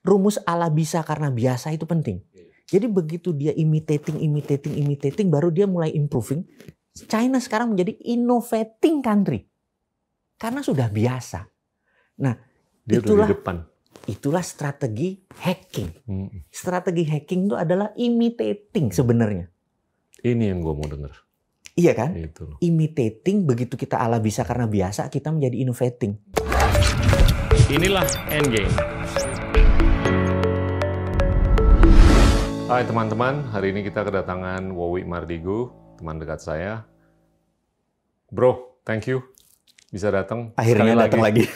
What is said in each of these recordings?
rumus ala bisa karena biasa itu penting. Jadi begitu dia imitating, baru dia mulai improving. China sekarang menjadi innovating country. Karena sudah biasa. Nah, dia itulah di depan. Itulah strategi hacking. Strategi hacking itu adalah imitating sebenarnya. Ini yang gue mau denger. Iya kan? Itu. Imitating, begitu kita ala bisa karena biasa, kita menjadi innovating. Inilah Endgame. Hai teman-teman, hari ini kita kedatangan Wowi Mardigu, teman dekat saya. Bro, thank you bisa datang. Akhirnya datang lagi.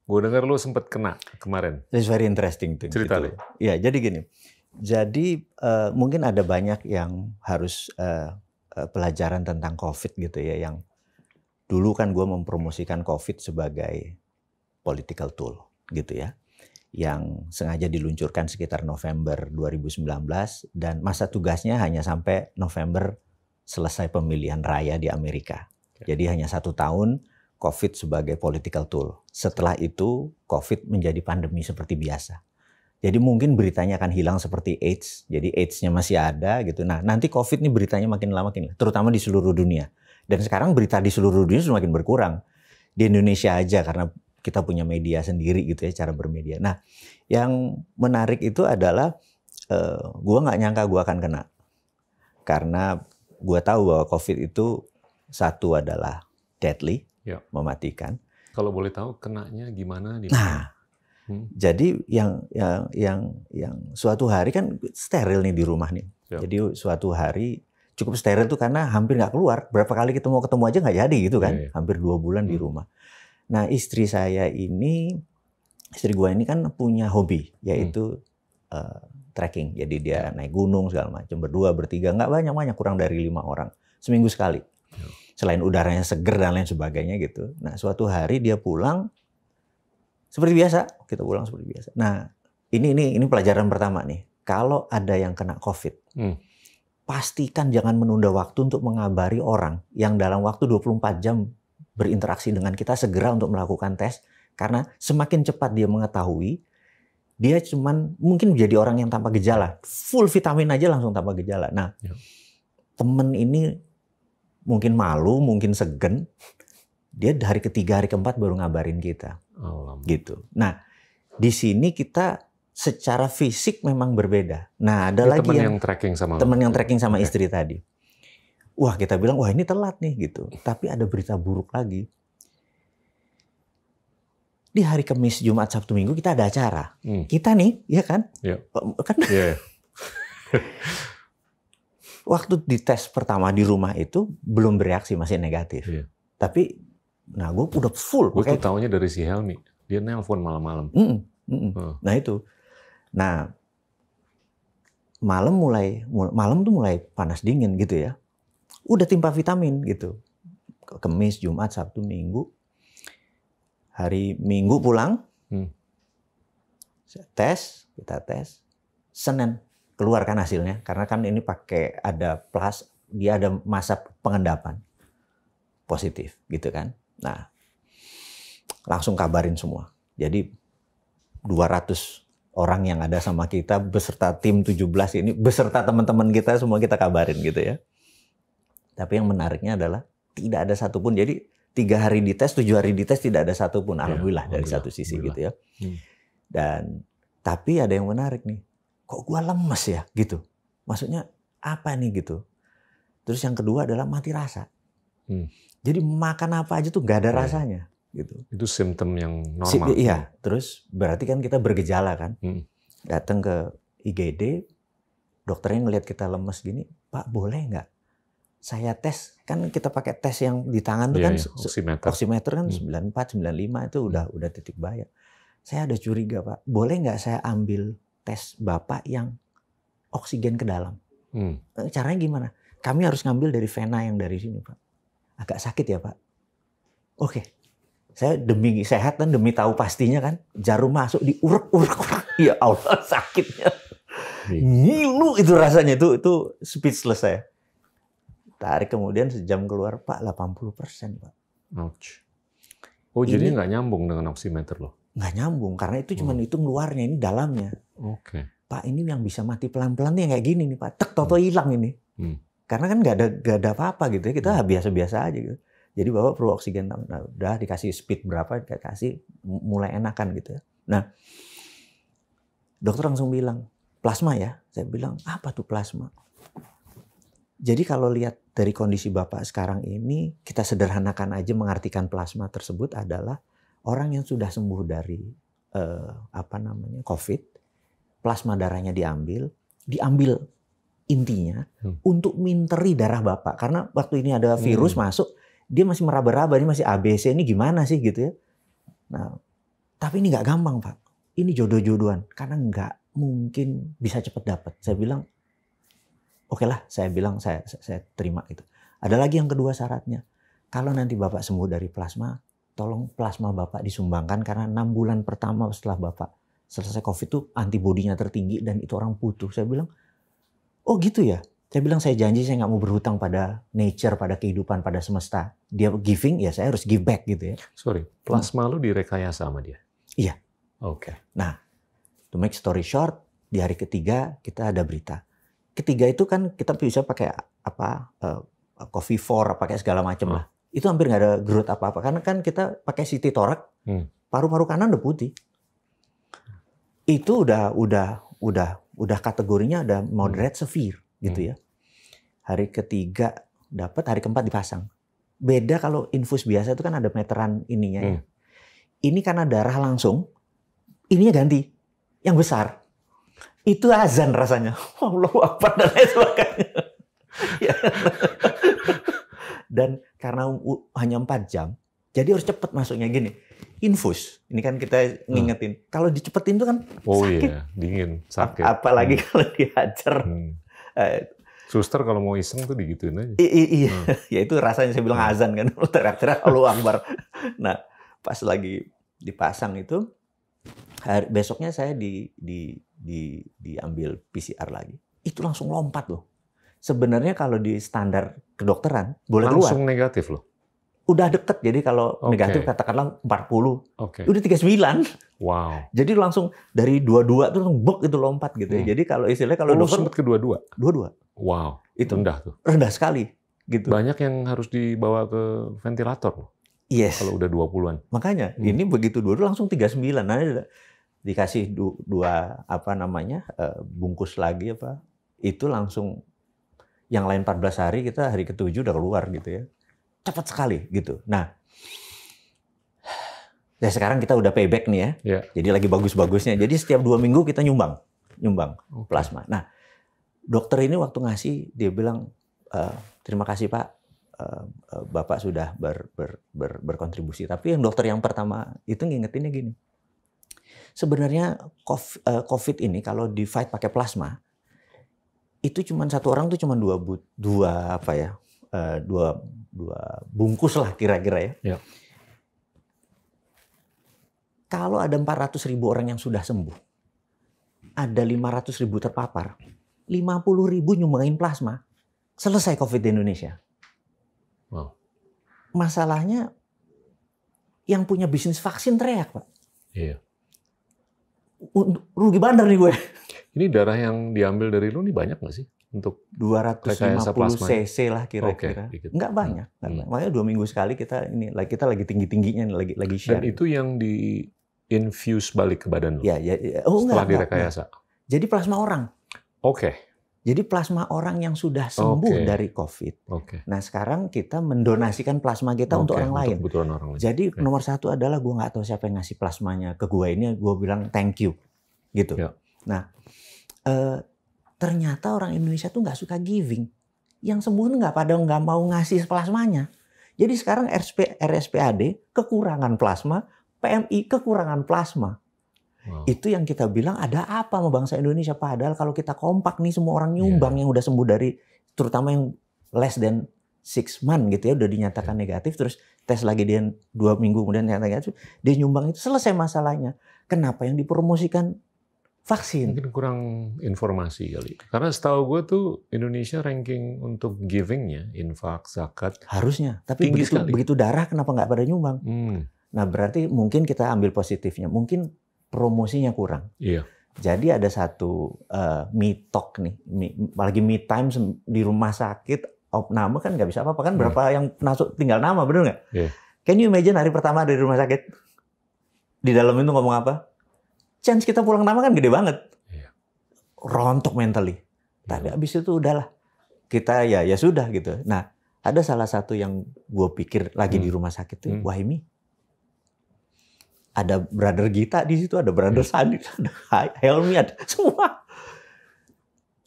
Gue dengar lu sempet kena kemarin. It's very interesting tuh. Cerita gitu. Ya, jadi gini. Jadi mungkin ada banyak yang harus pelajaran tentang COVID gitu ya. Yang dulu kan gue mempromosikan COVID sebagai political tool gitu ya. Yang sengaja diluncurkan sekitar November 2019 dan masa tugasnya hanya sampai November selesai pemilihan raya di Amerika. Jadi hanya 1 tahun COVID sebagai political tool. Setelah itu COVID menjadi pandemi seperti biasa. Jadi mungkin beritanya akan hilang seperti AIDS. Jadi AIDS-nya masih ada gitu. Nah nanti COVID ini beritanya makin lama terutama di seluruh dunia. Dan sekarang berita di seluruh dunia semakin berkurang. Di Indonesia aja karena kita punya media sendiri gitu ya, cara bermedia. Nah yang menarik itu adalah gue nggak nyangka gue akan kena. Karena gue tahu bahwa COVID itu satu adalah deadly. Ya. Mematikan. Kalau boleh tahu kenanya gimana? Nah, jadi yang suatu hari kan steril nih di rumah nih. Ya. Jadi suatu hari cukup steril tuh karena hampir nggak keluar. Berapa kali kita mau ketemu aja nggak jadi gitu kan? Ya. Hampir 2 bulan di rumah. Nah istri gue ini kan punya hobi yaitu trekking. Jadi dia naik gunung segala macam berdua bertiga nggak banyak kurang dari 5 orang seminggu sekali. Ya. Selain udaranya seger dan lain sebagainya gitu. Nah suatu hari dia pulang seperti biasa, kita pulang seperti biasa. Nah ini pelajaran pertama nih. Kalau ada yang kena COVID, pastikan jangan menunda waktu untuk mengabari orang yang dalam waktu 24 jam berinteraksi dengan kita segera untuk melakukan tes. Karena semakin cepat dia mengetahui, dia cuman mungkin menjadi orang yang tanpa gejala. Full vitamin aja langsung tanpa gejala. Nah temen ini mungkin malu, mungkin segen, dia hari ketiga, hari keempat baru ngabarin kita, gitu. Nah, di sini kita secara fisik memang berbeda. Nah, ada lagi yang tracking sama istri tadi. Wah, kita bilang, wah ini telat nih, gitu. Tapi ada berita buruk lagi. Di hari Kamis, Jumat, Sabtu, Minggu kita ada acara. Kita nih, ya kan? Yeah. Kan? Yeah. Waktu dites pertama di rumah itu belum bereaksi, masih negatif. Iya. Tapi, nah gue udah full. Gue tuh taunya dari si Helmi. Dia nelpon malam-malam. Nah itu. Nah, malam tuh mulai panas dingin gitu ya. Udah timpa vitamin gitu. Kamis, Jumat, Sabtu, Minggu. Hari Minggu pulang. Kita tes. Senin. Keluarkan hasilnya karena kan ini pakai ada plus, dia ada masa pengendapan positif gitu kan. Nah langsung kabarin semua. Jadi 200 orang yang ada sama kita beserta tim 17 ini beserta teman-teman kita semua kita kabarin gitu ya. Tapi yang menariknya adalah tidak ada satupun. Jadi 3 hari dites, 7 hari dites tidak ada satupun. Alhamdulillah dari satu sisi gitu ya. Dan tapi ada yang menarik nih. Kok gue lemes ya gitu. Maksudnya apa nih gitu. Terus yang kedua adalah mati rasa. Jadi makan apa aja tuh gak ada rasanya gitu. Itu simptom yang normal. Iya, terus berarti kan kita bergejala kan. Datang ke IGD, dokternya ngelihat kita lemes gini, Pak boleh nggak saya tes? Kan kita pakai tes yang di tangan tuh kan oximeter kan 94, 95 itu udah titik bahaya. Saya ada curiga Pak, boleh nggak saya ambil tes Bapak yang oksigen ke dalam. Caranya gimana? Kami harus ngambil dari vena yang dari sini, Pak. Agak sakit ya, Pak. Oke. Saya demi sehat dan demi tahu pastinya kan, jarum masuk diurek-urek. Ya Allah, sakitnya. Ngilu itu rasanya, itu speechless saya. Tarik kemudian sejam keluar, Pak, 80%, Pak. Ouch. Oh, jadi nggak nyambung dengan oximeter loh? nggak nyambung karena itu cuma hitung luarnya, ini dalamnya. Oke. Pak, ini yang bisa mati pelan-pelan nih kayak gini nih Pak. Tek, toto hilang ini. Karena kan nggak ada apa-apa gitu ya. Kita biasa-biasa aja gitu. Jadi Bapak perlu oksigen. Nah, udah dikasih speed berapa, dikasih mulai enakan gitu ya. Nah, dokter langsung bilang, plasma ya. Saya bilang, apa tuh plasma? Jadi kalau lihat dari kondisi Bapak sekarang ini, kita sederhanakan aja mengartikan plasma tersebut adalah orang yang sudah sembuh dari COVID, plasma darahnya diambil intinya untuk minteri darah Bapak. Karena waktu ini ada virus masuk, dia masih meraba-raba, ini masih ABC, ini gimana sih gitu ya. Nah, tapi ini nggak gampang Pak. Ini jodoh-jodohan, karena nggak mungkin bisa cepat dapat. Saya bilang, oke lah, saya terima itu. Ada lagi yang kedua syaratnya. Kalau nanti Bapak sembuh dari plasma, tolong plasma Bapak disumbangkan karena 6 bulan pertama setelah Bapak selesai COVID itu antibodinya tertinggi dan itu orang butuh. Saya bilang, oh gitu ya. Saya bilang, saya janji saya nggak mau berhutang pada nature, pada kehidupan, pada semesta. Dia giving, ya saya harus give back gitu ya. Sorry, plasma lu direkayasa sama dia? Iya. Oke. Nah, to make story short, di hari ketiga kita ada berita. Ketiga itu kan kita bisa pakai coffee for, pakai segala macam lah. Itu hampir nggak ada growth apa-apa. Karena kan kita pakai CT thorax, paru-paru kanan udah putih. Itu udah kategorinya ada moderate severe gitu ya. Hari ketiga dapat, hari keempat dipasang. Beda kalau infus biasa itu kan ada meteran ininya ya. Ini karena darah langsung, ininya ganti yang besar. Itu azan rasanya. Allahu Akbar dan lain sebagainya. Dan karena hanya 4 jam, jadi harus cepat masuknya gini. Infus, ini kan kita ngingetin. Kalau dicepetin itu kan sakit. Iya, dingin, sakit. Apalagi kalau dihajar. Suster kalau mau iseng tuh digituin aja. Iya, ya itu rasanya saya bilang azan kan. Teriak-teriak Allahu Akbar. Nah, pas lagi dipasang itu, besoknya saya diambil PCR lagi. Itu langsung lompat loh. Sebenarnya kalau di standar kedokteran boleh keluar. Langsung negatif loh. Udah deket, jadi kalau negatif katakanlah 40, udah 39. Wow. Jadi langsung dari 22 tuh langsung bek itu lompat gitu ya. Jadi kalau istilahnya kalau dokter sempat ke 22? 22. Wow, itu rendah tuh. Rendah sekali gitu. Banyak yang harus dibawa ke ventilator loh. Yes. Kalau udah 20-an. Makanya ini begitu 22 langsung 39. Nah, dikasih dua bungkus lagi itu langsung yang lain 14 hari, kita hari ke-7 udah keluar gitu ya. Cepat sekali gitu. Nah, ya sekarang kita udah payback nih ya. Yeah. Jadi lagi bagus-bagusnya. Jadi setiap 2 minggu kita nyumbang plasma. Nah, dokter ini waktu ngasih dia bilang, terima kasih Pak, Bapak sudah berkontribusi. Tapi yang dokter yang pertama itu ngingetinnya gini. Sebenarnya COVID ini kalau di fight pakai plasma, itu cuma satu orang tuh cuma dua bungkus lah kira-kira ya. Yeah. Kalau ada 400.000 orang yang sudah sembuh, ada 500.000 terpapar, 50.000 nyumbangin plasma, selesai COVID di Indonesia. Wow. Masalahnya yang punya bisnis vaksin teriak, Pak. Iya. Rugi bandar nih gue. Ini darah yang diambil dari lu nih banyak nggak sih? Untuk 250 cc lah kira-kira. Nggak banyak. Makanya 2 minggu sekali kita lagi tinggi-tingginya lagi share. Dan itu yang di infuse balik ke badan lu? Ya. Setelah direkayasa? Jadi plasma orang. Oke. Jadi plasma orang yang sudah sembuh dari COVID. Nah sekarang kita mendonasikan plasma kita untuk orang lain. Jadi nomor 1 adalah gue nggak tahu siapa yang ngasih plasmanya ke gue ini. Gue bilang thank you. Gitu. Ya. Nah ternyata orang Indonesia tuh nggak suka giving. Yang sembuh tuh nggak mau ngasih plasmanya. Jadi sekarang RSPAD kekurangan plasma, PMI kekurangan plasma. Wow. Itu yang kita bilang ada apa sama bangsa Indonesia. Padahal kalau kita kompak nih semua orang nyumbang yang udah sembuh dari, terutama yang less than 6 months gitu ya, udah dinyatakan negatif, terus tes lagi dia 2 minggu kemudian nyata negatif, dia nyumbang itu selesai masalahnya. Kenapa yang dipromosikan vaksin? Mungkin kurang informasi kali. Karena setahu gue tuh Indonesia ranking untuk givingnya, infak, zakat. Harusnya. Tapi begitu darah kenapa nggak pada nyumbang? Nah, berarti mungkin kita ambil positifnya. Mungkin promosinya kurang. Iya. Jadi ada satu me talk nih, apalagi me time di rumah sakit, nama kan nggak bisa apa-apa kan, berapa yang masuk tinggal nama, bener nggak? Yeah. Can you imagine hari pertama dari rumah sakit, di dalam itu ngomong apa? Chance kita pulang nama kan gede banget. Yeah. Rontok mentally. Tapi abis itu udahlah, kita ya sudah gitu. Nah, ada salah satu yang gue pikir lagi di rumah sakit tuh, wah ini ada brother Gita di situ, ada brother Sandi, ada Helmi, ada semua.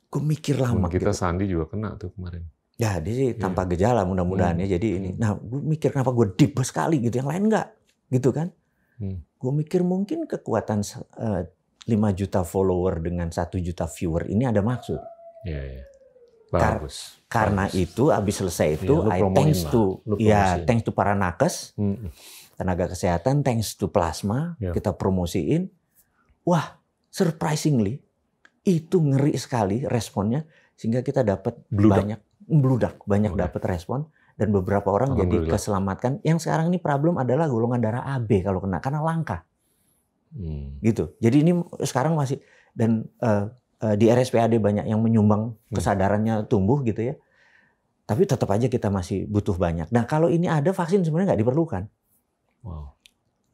Gue mikir lama. Kita gitu. Sandi juga kena tuh kemarin. Ya, dia sih tanpa gejala mudah-mudahan ya. Jadi ini, nah gue mikir kenapa gue deep sekali gitu, yang lain enggak, gitu kan? Gue mikir mungkin kekuatan 5 juta follower dengan 1 juta viewer ini ada maksud. Iya. Bagus. Karena itu abis selesai itu, thanks to para nakes. Tenaga kesehatan, thanks to plasma, kita promosiin. Wah, surprisingly, itu ngeri sekali responnya, sehingga kita dapat banyak dapat respon, dan beberapa orang jadi keselamatkan. Yang sekarang ini problem adalah golongan darah AB kalau kena, karena langka. Gitu. Jadi ini sekarang masih, dan di RSPAD banyak yang menyumbang kesadarannya tumbuh gitu ya. Tapi tetap aja kita masih butuh banyak. Nah kalau ini ada, vaksin sebenarnya nggak diperlukan. Wow.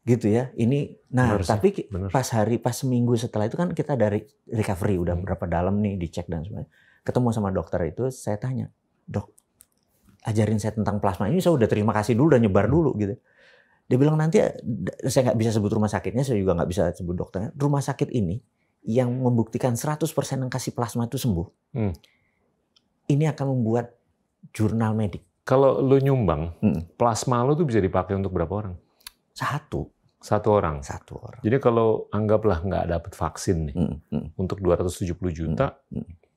Gitu ya. Ini tapi pas seminggu setelah itu kan kita dari recovery udah berapa dalam nih, dicek dan sebagainya. Ketemu sama dokter itu, saya tanya, "Dok, ajarin saya tentang plasma ini, saya udah terima kasih dulu, udah nyebar dulu gitu." Dia bilang nanti, saya nggak bisa sebut rumah sakitnya, saya juga nggak bisa sebut dokternya. Rumah sakit ini yang membuktikan 100% yang kasih plasma itu sembuh. Ini akan membuat jurnal medik. Kalau lu nyumbang, plasma lu tuh bisa dipakai untuk berapa orang? Satu orang. Jadi kalau anggaplah nggak dapet vaksin nih, untuk 270 juta,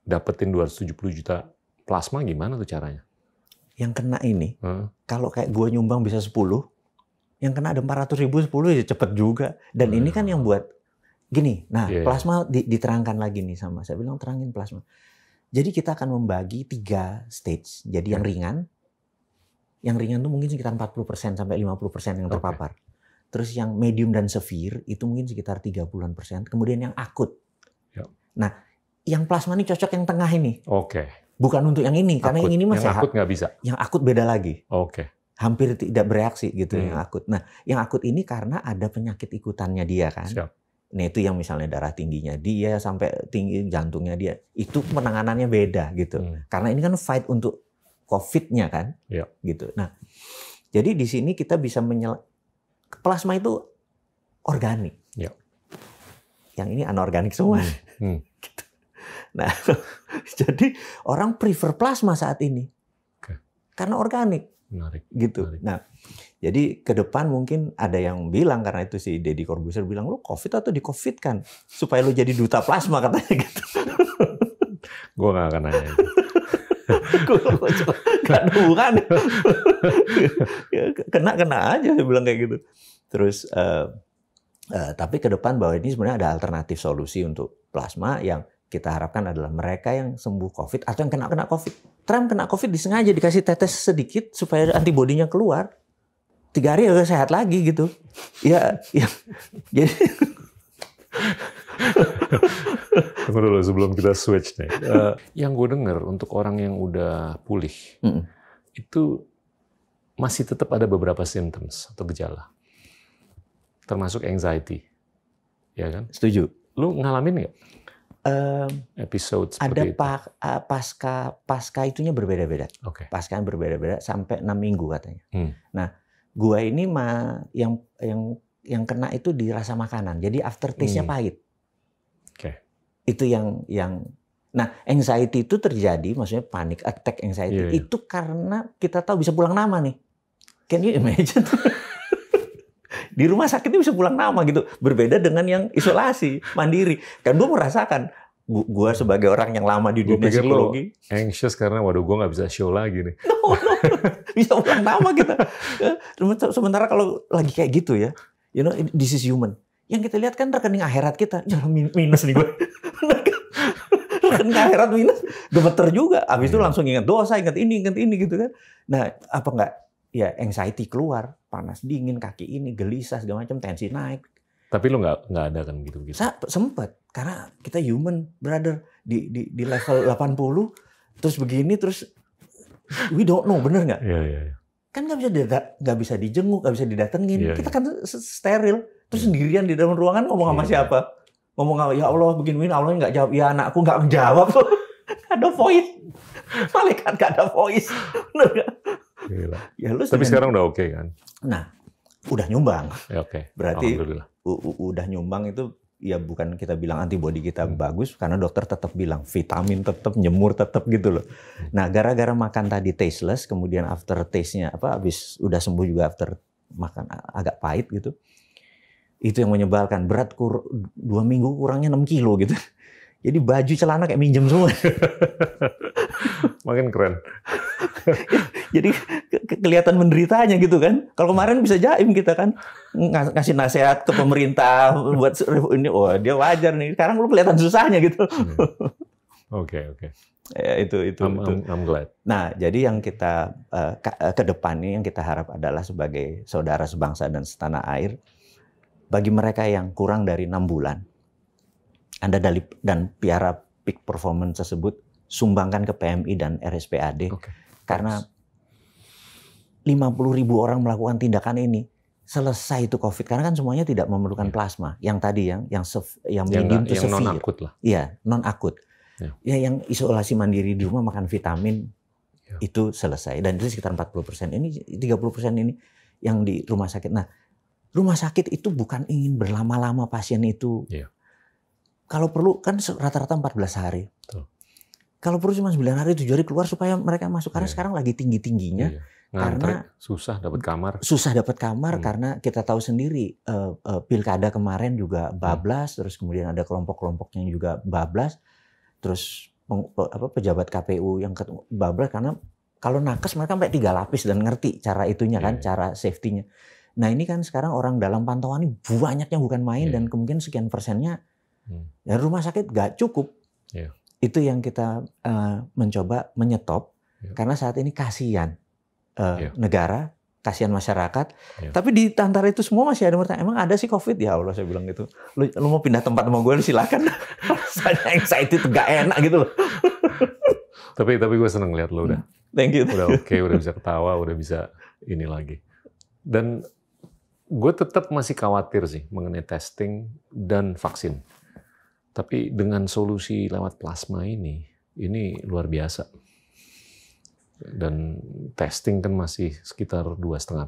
dapetin 270 juta plasma, gimana tuh caranya? Yang kena ini, kalau kayak gue nyumbang bisa 10, yang kena ada 400.000, 10 ya cepet juga. Dan ini kan yang buat gini. Nah, plasma diterangkan lagi nih sama saya bilang, terangin plasma. Jadi kita akan membagi 3 stage. Jadi yang ringan tuh mungkin sekitar 40% sampai 50% yang terpapar. Terus yang medium dan severe itu mungkin sekitar 30%. Kemudian yang akut. Nah, yang plasma ini cocok yang tengah ini. Bukan untuk yang ini, karena yang ini masih akut nggak bisa. Yang akut beda lagi. Hampir tidak bereaksi gitu yang akut. Nah, yang akut ini karena ada penyakit ikutannya dia kan. Nah, itu yang misalnya darah tingginya dia sampai tinggi jantungnya dia. Itu penanganannya beda gitu. Karena ini kan fight untuk COVID-nya kan. Gitu. Nah, jadi di sini kita bisa plasma itu organik. Yang ini anorganik semua. Gitu. Nah, jadi orang prefer plasma saat ini. Karena organik. Menarik. Gitu. Nah, jadi ke depan mungkin ada yang bilang, karena itu si Deddy Corbuzier bilang, lu COVID atau di COVID kan? Supaya lu jadi duta plasma katanya gitu. Gue nggak akan nanya itu. Gak ada hubungannya. Kena aja, saya bilang kayak gitu. Terus, tapi ke depan bahwa ini sebenarnya ada alternatif solusi untuk plasma yang kita harapkan adalah mereka yang sembuh COVID atau yang kena COVID. Trump kena COVID disengaja dikasih tetes sedikit supaya antibodinya keluar. 3 hari udah sehat lagi gitu. Ya. Jadi tunggu dulu sebelum kita switch nih. Yang gue dengar untuk orang yang udah pulih, itu masih tetap ada beberapa symptoms atau gejala. Termasuk anxiety. Ya kan? Setuju. Lu ngalamin nggak? Episode seperti ada pasca itunya berbeda-beda. Pasca berbeda-beda sampai 6 minggu katanya. Nah, gua ini yang kena itu di rasa makanan. Jadi aftertaste-nya pahit. Itu yang nah, anxiety itu terjadi, maksudnya panic attack anxiety itu karena kita tahu bisa pulang nama nih. Can you imagine? Di rumah sakit ini bisa pulang nama gitu. Berbeda dengan yang isolasi, mandiri. Kan gue merasakan, gue sebagai orang yang lama di dunia psikologi. Anxious karena waduh gue nggak bisa show lagi nih. No. Bisa pulang nama kita. Sementara kalau lagi kayak gitu ya, you know, this is human. Yang kita lihat kan rekening akhirat kita. Jangan minus nih gue. Rekening akhirat minus. Gemeter juga. Abis itu langsung ingat dosa, ingat ini gitu kan. Nah, apa enggak? ya anxiety keluar, panas dingin, kaki ini gelisah segala macam, tensi naik. Tapi lu nggak ada kan gitu-gitu? Sempet, karena kita human, brother, di level 80, terus begini, terus we don't know, bener nggak? Iya. Kan nggak bisa dijenguk, nggak bisa didatengin. Kita kan steril, terus sendirian di dalam ruangan ngomong sama siapa? Ngomong, ya Allah begini, Allah nggak jawab. Ya anakku nggak menjawab tuh. Ada voice. Malaikat nggak ada voice. Bener nggak? Gila. Ya, lu tapi sekarang udah oke kan? Nah, udah nyumbang. Ya, oke. Berarti udah nyumbang itu ya bukan kita bilang antibodi kita bagus, karena dokter tetap bilang vitamin tetap, nyemur tetap gitu loh. Nah, gara-gara makan tadi tasteless, kemudian after taste-nya habis udah sembuh juga after makan agak pahit gitu. Itu yang menyebalkan, berat 2 minggu kurangnya 6 kilo gitu. Jadi baju celana kayak minjem semua. Makin keren. Jadi kelihatan menderitanya gitu kan. Kalau kemarin bisa jaim kita kan ngasih nasihat ke pemerintah buat ini, dia wajar nih. Sekarang lu kelihatan susahnya gitu. Oke. Ya, itu. I'm glad. Nah, jadi yang kita ke depan nih yang kita harap adalah sebagai saudara sebangsa dan setanah air, bagi mereka yang kurang dari 6 bulan, Anda dan piara peak performance tersebut sumbangkan ke PMI dan RSPAD. Karena 50.000 orang melakukan tindakan ini, selesai itu COVID. Karena kan semuanya tidak memerlukan plasma. Yang tadi yang medium to severe. Yang non-akut lah. Iya, non-akut. Ya, yang isolasi mandiri di rumah makan vitamin, itu selesai. Dan itu sekitar 40%. Ini 30% ini yang di rumah sakit. Nah, rumah sakit itu bukan ingin berlama-lama pasien itu. Kalau perlu kan rata-rata 14 hari. Kalau perlu cuma 9 hari, 7 hari keluar supaya mereka masuk. Karena sekarang lagi tinggi-tingginya. Karena susah dapat kamar. Karena kita tahu sendiri pilkada kemarin juga bablas, terus kemudian ada kelompok-kelompok yang juga bablas, terus pejabat KPU yang bablas karena kalau nakes mereka sampai 3 lapis dan ngerti cara itunya kan, cara safety-nya. Nah ini kan sekarang orang dalam pantauan ini banyaknya bukan main dan kemungkinan sekian persennya ya rumah sakit nggak cukup. Itu yang kita mencoba menyetop karena saat ini kasihan. Negara, kasihan masyarakat, tapi di antara itu semua masih ada yang bertanya, emang ada sih COVID? Ya Allah, saya bilang gitu. Lu mau pindah tempat sama gue, silakan. Rasanya anxiety itu gak enak gitu loh. Tapi gue seneng lihat lo udah. Thank you. Udah oke, udah bisa ketawa, udah bisa ini lagi. Dan gue tetap masih khawatir sih mengenai testing dan vaksin. Tapi dengan solusi lewat plasma ini luar biasa. Dan testing kan masih sekitar 2,5%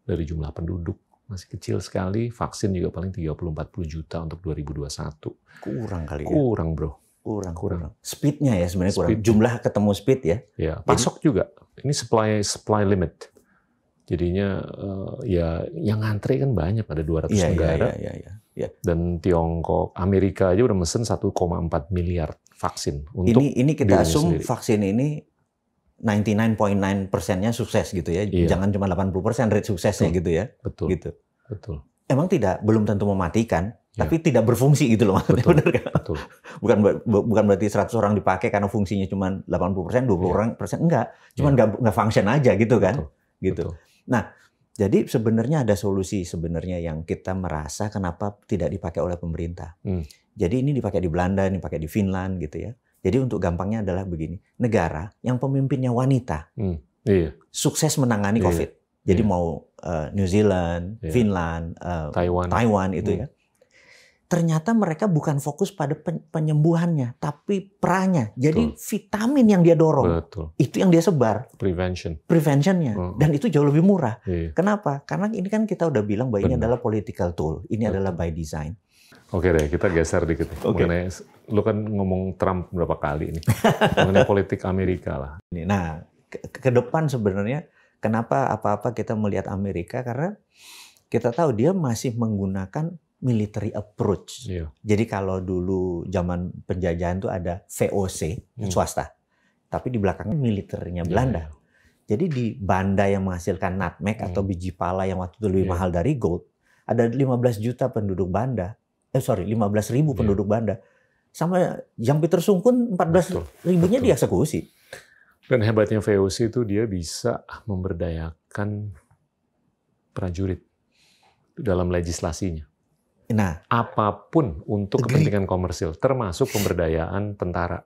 dari jumlah penduduk. Masih kecil sekali. Vaksin juga paling 30-40 juta untuk 2021. Kurang kali ya? Kurang, bro. Kurang. Speed-nya ya sebenarnya kurang. Jumlah ketemu speed ya? Ya, pasok juga. Ini supply limit. Jadinya ya yang ngantri kan banyak, ada 200 negara. Iya. Dan Tiongkok, Amerika aja udah mesen 1,4 miliar vaksin. Untuk ini kita assume vaksin ini 99.9%-nya sukses gitu ya. Jangan cuma 80% rate suksesnya gitu ya. Betul. Gitu. Betul. Emang belum tentu mematikan, tapi tidak berfungsi gitu loh maksudnya. Betul. Benar kan? Betul. Bukan berarti 100 orang dipakai karena fungsinya cuma 80%, 20% enggak. Cuma nggak function aja gitu kan. Betul. Gitu. Betul. Nah, jadi sebenarnya ada solusi sebenarnya yang kita merasa kenapa tidak dipakai oleh pemerintah. Jadi ini dipakai di Belanda, ini dipakai di Finland gitu ya. Jadi untuk gampangnya adalah begini, negara yang pemimpinnya wanita sukses menangani COVID. Jadi mau New Zealand, Finland, Taiwan itu ya. Ternyata mereka bukan fokus pada penyembuhannya, tapi pranya. Jadi vitamin yang dia dorong, itu yang dia sebar. Preventionnya. Dan itu jauh lebih murah. Kenapa? Karena ini kan kita udah bilang bahwa ini adalah political tool. Ini adalah by design. Oke deh, kita geser dikit. Mengenai, lu kan ngomong Trump berapa kali ini. Mengenai politik Amerika lah. Nah, ke depan sebenarnya kenapa apa-apa kita melihat Amerika, karena kita tahu dia masih menggunakan military approach. Jadi kalau dulu zaman penjajahan itu ada VOC, swasta. Tapi di belakangnya militernya Belanda. Jadi di Banda yang menghasilkan nutmeg atau biji pala yang waktu itu lebih mahal dari gold, ada 15 juta penduduk Banda. 15.000 penduduk Banda. Sama Jan Pieter Sungkun 14.000-nya dieksekusi. Dan hebatnya VOC itu dia bisa memberdayakan prajurit dalam legislasinya. Nah, apapun untuk kepentingan komersil, termasuk pemberdayaan tentara.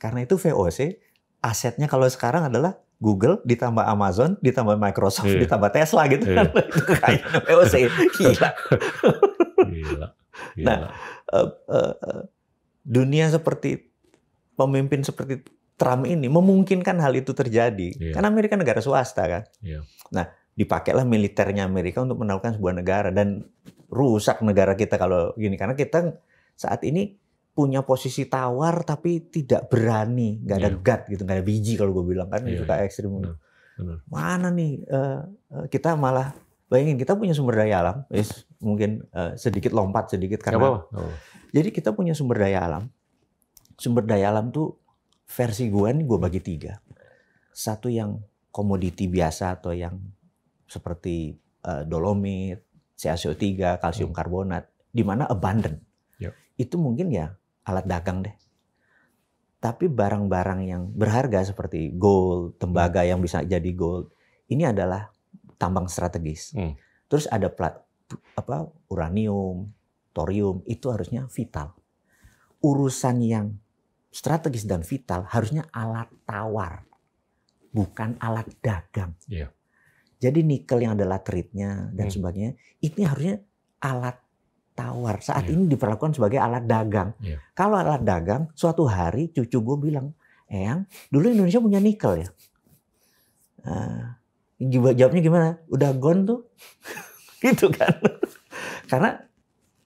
Karena itu VOC, asetnya kalau sekarang adalah Google, ditambah Amazon, ditambah Microsoft, ditambah Tesla gitu kan. Itu kayak VOC. Gila. Gila. Nah, dunia seperti pemimpin seperti Trump ini memungkinkan hal itu terjadi. Karena Amerika negara swasta kan. Nah, dipakailah militernya Amerika untuk menaklukkan sebuah negara dan rusak negara kita kalau gini. Karena kita saat ini punya posisi tawar tapi tidak berani, nggak ada gut gitu, nggak ada biji kalau gue bilang kan, itu kayak ekstrim. Mana nih kita malah bayangin kita punya sumber daya alam, mungkin sedikit lompat sedikit karena jadi kita punya sumber daya alam. Sumber daya alam tuh versi gue nih gue bagi 3. Satu yang komoditi biasa atau yang seperti dolomit, CaCO3, kalsium karbonat, di mana abundant. Itu mungkin ya alat dagang deh. Tapi barang-barang yang berharga seperti gold, tembaga yang bisa jadi gold, ini adalah tambang strategis. Terus ada uranium, thorium, itu harusnya vital. Urusan yang strategis dan vital harusnya alat tawar, bukan alat dagang. Jadi nikel yang ada lateritnya dan sebagainya, ini harusnya alat tawar. Saat ini diperlakukan sebagai alat dagang. Kalau alat dagang, suatu hari cucu gue bilang, Eyang, dulu Indonesia punya nikel ya. Jawabnya gimana? Udah gone tuh? Gitu kan. Karena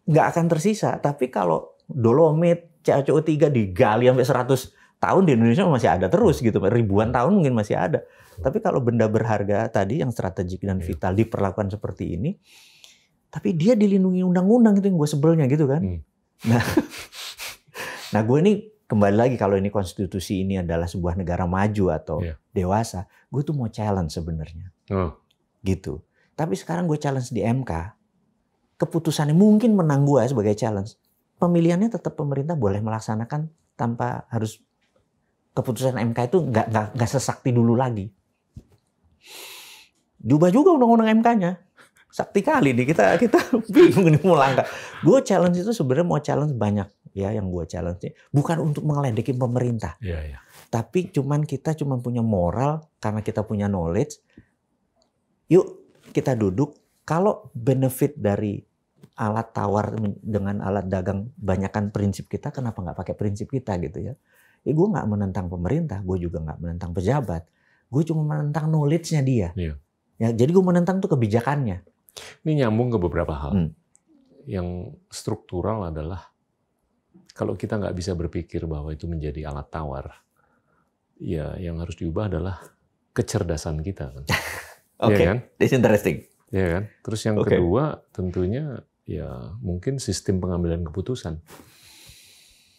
nggak akan tersisa. Tapi kalau dolomit, CaCO3 digali sampai 100 tahun di Indonesia masih ada terus gitu. Ribuan tahun mungkin masih ada. Tapi kalau benda berharga tadi yang strategik dan vital diperlakukan seperti ini, tapi dia dilindungi undang-undang, itu yang gue sebelnya gitu kan. Nah gue ini kembali lagi, kalau ini konstitusi ini adalah sebuah negara maju atau dewasa, gue tuh mau challenge sebenarnya. Gitu. Tapi sekarang gue challenge di MK, keputusannya mungkin menang gue sebagai challenge. Pemilihannya tetap pemerintah boleh melaksanakan tanpa harus keputusan MK itu nggak sesakti dulu lagi. Diubah juga undang-undang MK-nya. Sakti kali nih kita bingung nih mau langkah. Gue challenge itu sebenarnya mau challenge banyak ya, yang gue challenge bukan untuk mengeledekin pemerintah. Tapi kita punya moral karena kita punya knowledge. Yuk kita duduk, kalau benefit dari alat tawar dengan alat dagang banyakkan prinsip kita, kenapa nggak pakai prinsip kita gitu ya. Gue nggak menentang pemerintah, gue juga nggak menentang pejabat. Gue cuma menentang knowledge-nya dia. Ya, jadi gue menentang tuh kebijakannya. Ini nyambung ke beberapa hal. Yang struktural adalah kalau kita nggak bisa berpikir bahwa itu menjadi alat tawar, ya yang harus diubah adalah kecerdasan kita. Kan? Oke, kan? That's interesting. Ya kan? Terus yang kedua tentunya ya mungkin sistem pengambilan keputusan.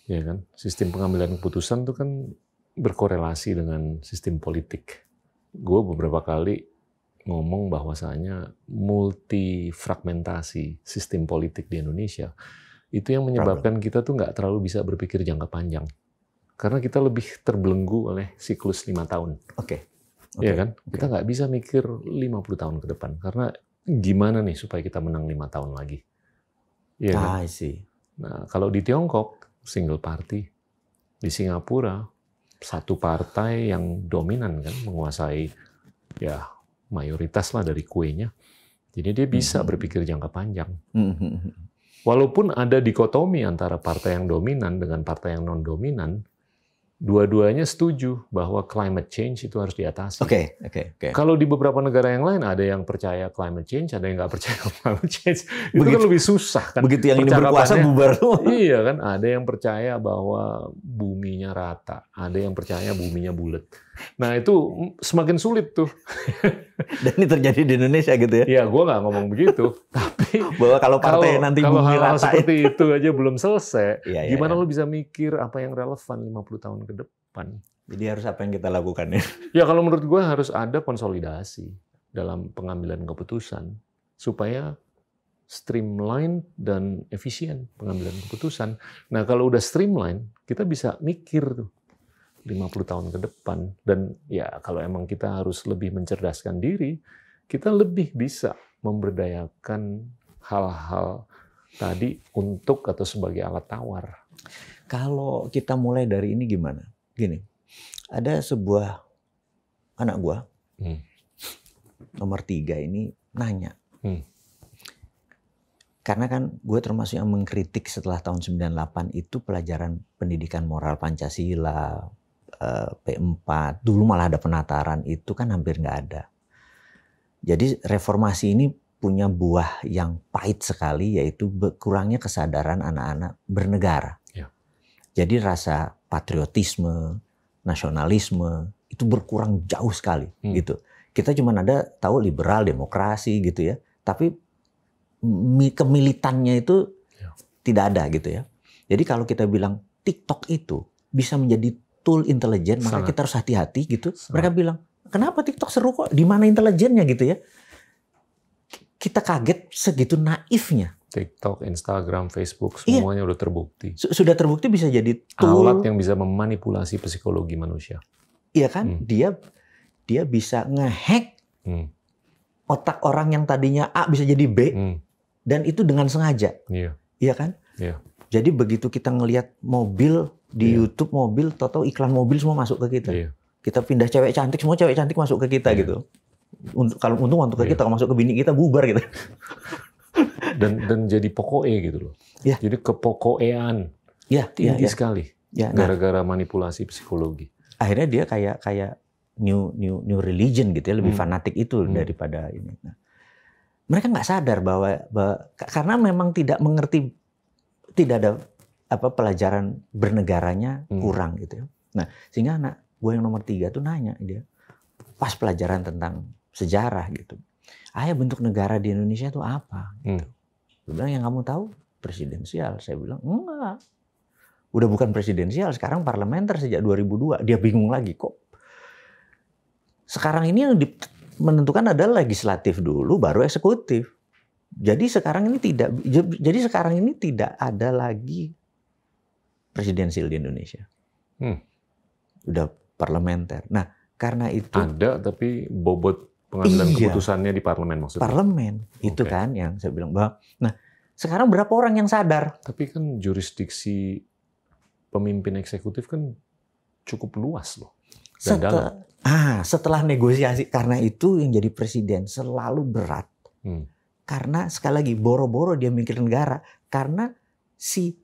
Ya kan? Sistem pengambilan keputusan itu kan berkorelasi dengan sistem politik. Gue beberapa kali ngomong bahwasanya multifragmentasi sistem politik di Indonesia itu yang menyebabkan kita tuh nggak terlalu bisa berpikir jangka panjang karena kita lebih terbelenggu oleh siklus 5 tahun. Ya kan? Kita nggak bisa mikir 50 tahun ke depan karena gimana nih supaya kita menang 5 tahun lagi. Ya kan? Nah, kalau di Tiongkok single party, di Singapura satu partai yang dominan kan menguasai ya mayoritas lah dari kuenya. Jadi dia bisa berpikir jangka panjang. Walaupun ada dikotomi antara partai yang dominan dengan partai yang non-dominan, dua-duanya setuju bahwa climate change itu harus diatasi. Kalau di beberapa negara yang lain ada yang percaya climate change, ada yang nggak percaya climate change. Itu kan lebih susah kan. Begitu yang ini berkuasa bubar. Iya kan, ada yang percaya bahwa buminya rata, ada yang percaya buminya bulat. Nah itu semakin sulit tuh. Dan ini terjadi di Indonesia gitu ya? Ya, gue nggak ngomong begitu. Tapi bahwa kalau partai nanti kalau bumi hal rata seperti itu aja belum selesai, gimana ya. lo bisa mikir apa yang relevan 50 tahun ke depan? Jadi harus apa yang kita lakukan ya? Ya kalau menurut gue harus ada konsolidasi dalam pengambilan keputusan supaya streamline dan efisien pengambilan keputusan. Nah kalau udah streamline, kita bisa mikir tuh. 50 tahun ke depan. Dan ya kalau emang kita harus lebih mencerdaskan diri, kita lebih bisa memberdayakan hal-hal tadi untuk atau sebagai alat tawar. Kalau kita mulai dari ini gimana? Gini, ada sebuah anak gua, nomor 3 ini nanya. Karena kan gue termasuk yang mengkritik setelah tahun 98 itu pelajaran pendidikan moral Pancasila, P4, dulu malah ada penataran, itu kan hampir nggak ada. Jadi reformasi ini punya buah yang pahit sekali, yaitu berkurangnya kesadaran anak-anak bernegara. Ya. Jadi rasa patriotisme, nasionalisme itu berkurang jauh sekali gitu. Kita cuma ada tahu liberal, demokrasi gitu ya, tapi kemilitannya itu tidak ada gitu ya. Jadi kalau kita bilang TikTok itu bisa menjadi tool intelijen, maka kita harus hati-hati gitu. Mereka bilang, kenapa TikTok seru kok? Di mana intelijennya gitu ya? Kita kaget segitu naifnya. TikTok, Instagram, Facebook, semuanya udah terbukti. Sudah terbukti bisa jadi tool. Alat yang bisa memanipulasi psikologi manusia. Iya kan? Dia bisa ngehack otak orang yang tadinya A bisa jadi B. Dan itu dengan sengaja. Iya kan? Iya. Jadi begitu kita ngelihat mobil di YouTube, mobil, tahu-tahu iklan mobil semua masuk ke kita. Kita pindah cewek cantik, semua cewek cantik masuk ke kita gitu. Kalau untung masuk ke kita, kalau masuk ke bini kita bubar gitu. Dan jadi pokoknya gitu loh. Jadi kepokokean tinggi sekali. Gara-gara manipulasi psikologi. Akhirnya dia kayak new religion gitu ya, lebih fanatik itu daripada ini. Nah, mereka nggak sadar bahwa karena memang tidak mengerti, tidak ada pelajaran bernegaranya kurang gitu ya. Nah, sehingga anak gue yang nomor 3 tuh nanya dia pas pelajaran tentang sejarah gitu. Ayah, bentuk negara di Indonesia itu apa? Gitu. Dia bilang, yang kamu tahu presidensial. Saya bilang enggak. Udah bukan presidensial, sekarang parlementer sejak 2002. Dia bingung lagi kok. Sekarang ini yang menentukan adalah legislatif dulu, baru eksekutif. Jadi sekarang ini tidak ada lagi presidensial di Indonesia. Udah parlementer. Nah, karena itu ada, tapi bobot pengambilan keputusannya di parlemen maksudnya. Parlemen itu kan yang saya bilang bahwa. Nah, sekarang berapa orang yang sadar? Tapi kan jurisdiksi pemimpin eksekutif kan cukup luas loh. Setelah negosiasi, karena itu yang jadi presiden selalu berat. Karena sekali lagi boro-boro dia mikir negara, karena si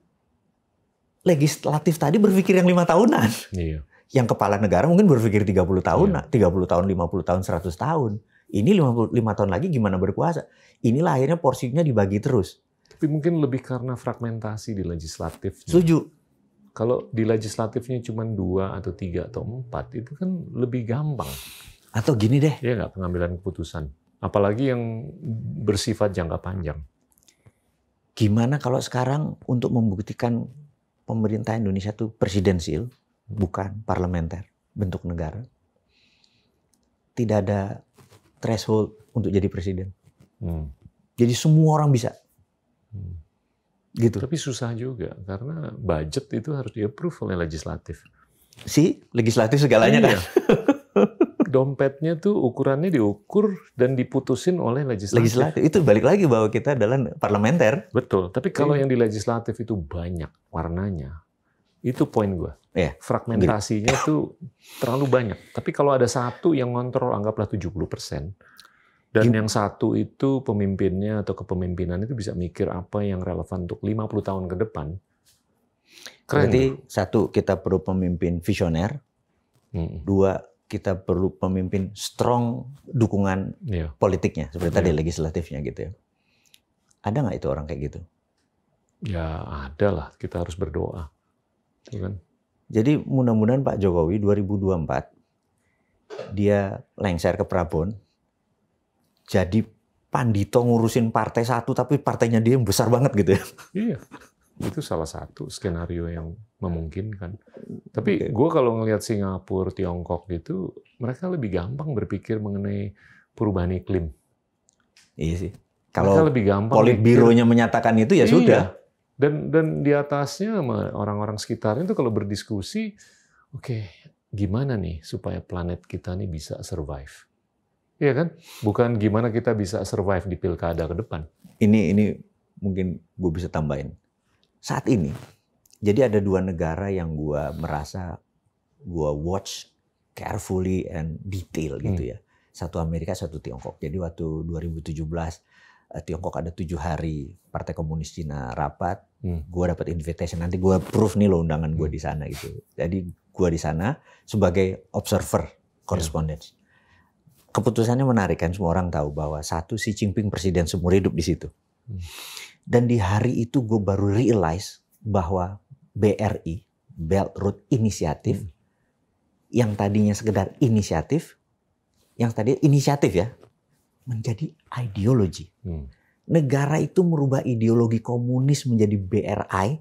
legislatif tadi berpikir yang 5 tahunan. Iya. Yang kepala negara mungkin berpikir 30 tahun, 30 tahun, 50 tahun, 100 tahun. Ini 55 tahun lagi gimana berkuasa. Inilah akhirnya porsinya dibagi terus. Tapi mungkin lebih karena fragmentasi di legislatif. Setuju. Kalau di legislatifnya cuma 2 atau 3 atau 4, itu kan lebih gampang. Atau gini deh. Iya nggak, pengambilan keputusan. Apalagi yang bersifat jangka panjang. Gimana kalau sekarang untuk membuktikan pemerintah Indonesia itu presidensial, bukan parlementer, bentuk negara. Tidak ada threshold untuk jadi presiden. Jadi semua orang bisa. Gitu. Tapi susah juga karena budget itu harus di-approve oleh legislatif. Legislatif segalanya kan. Dompetnya tuh ukurannya diukur dan diputusin oleh legislatif. Itu balik lagi bahwa kita adalah parlementer. Betul. Tapi kalau yang di legislatif itu banyak warnanya, itu poin gue. Fragmentasinya tuh terlalu banyak. Tapi kalau ada satu yang ngontrol anggaplah 70%. Dan yang satu itu pemimpinnya atau kepemimpinan itu bisa mikir apa yang relevan untuk 50 tahun ke depan. Keren. Berarti satu, kita perlu pemimpin visioner. 2, kita perlu pemimpin strong dukungan politiknya. Seperti tadi legislatifnya gitu ya. Ada nggak itu orang kayak gitu? Ya ada lah, kita harus berdoa. Kan? Jadi mudah-mudahan Pak Jokowi 2024, dia lengser ke Prabon, jadi Pandito ngurusin partai satu, tapi partainya dia yang besar banget gitu ya. Iya, itu salah satu skenario yang memungkinkan. Tapi gue kalau ngelihat Singapura, Tiongkok gitu, mereka lebih gampang berpikir mengenai perubahan iklim. Iya sih. Kalau lebih gampang Politbironya menyatakan itu ya sudah. Dan di atasnya sama orang-orang sekitarnya itu kalau berdiskusi, Oke, gimana nih supaya planet kita nih bisa survive? Iya kan? Bukan gimana kita bisa survive di pilkada ke depan. Ini mungkin gue bisa tambahin. Saat ini, jadi ada 2 negara yang gue merasa gue watch carefully and detail gitu ya. Satu Amerika, satu Tiongkok. Jadi waktu 2017 Tiongkok ada 7 hari Partai Komunis Cina rapat, gue dapat invitation. Nanti gue proof nih lo undangan gue di sana gitu. Jadi gue di sana sebagai observer, correspondence. Keputusannya menarik kan, semua orang tahu bahwa satu Xi Jinping presiden seumur hidup di situ. Dan di hari itu gue baru realize bahwa BRI, Belt Road Initiative, yang tadinya sekedar inisiatif, ya, menjadi ideologi. Negara itu merubah ideologi komunis menjadi BRI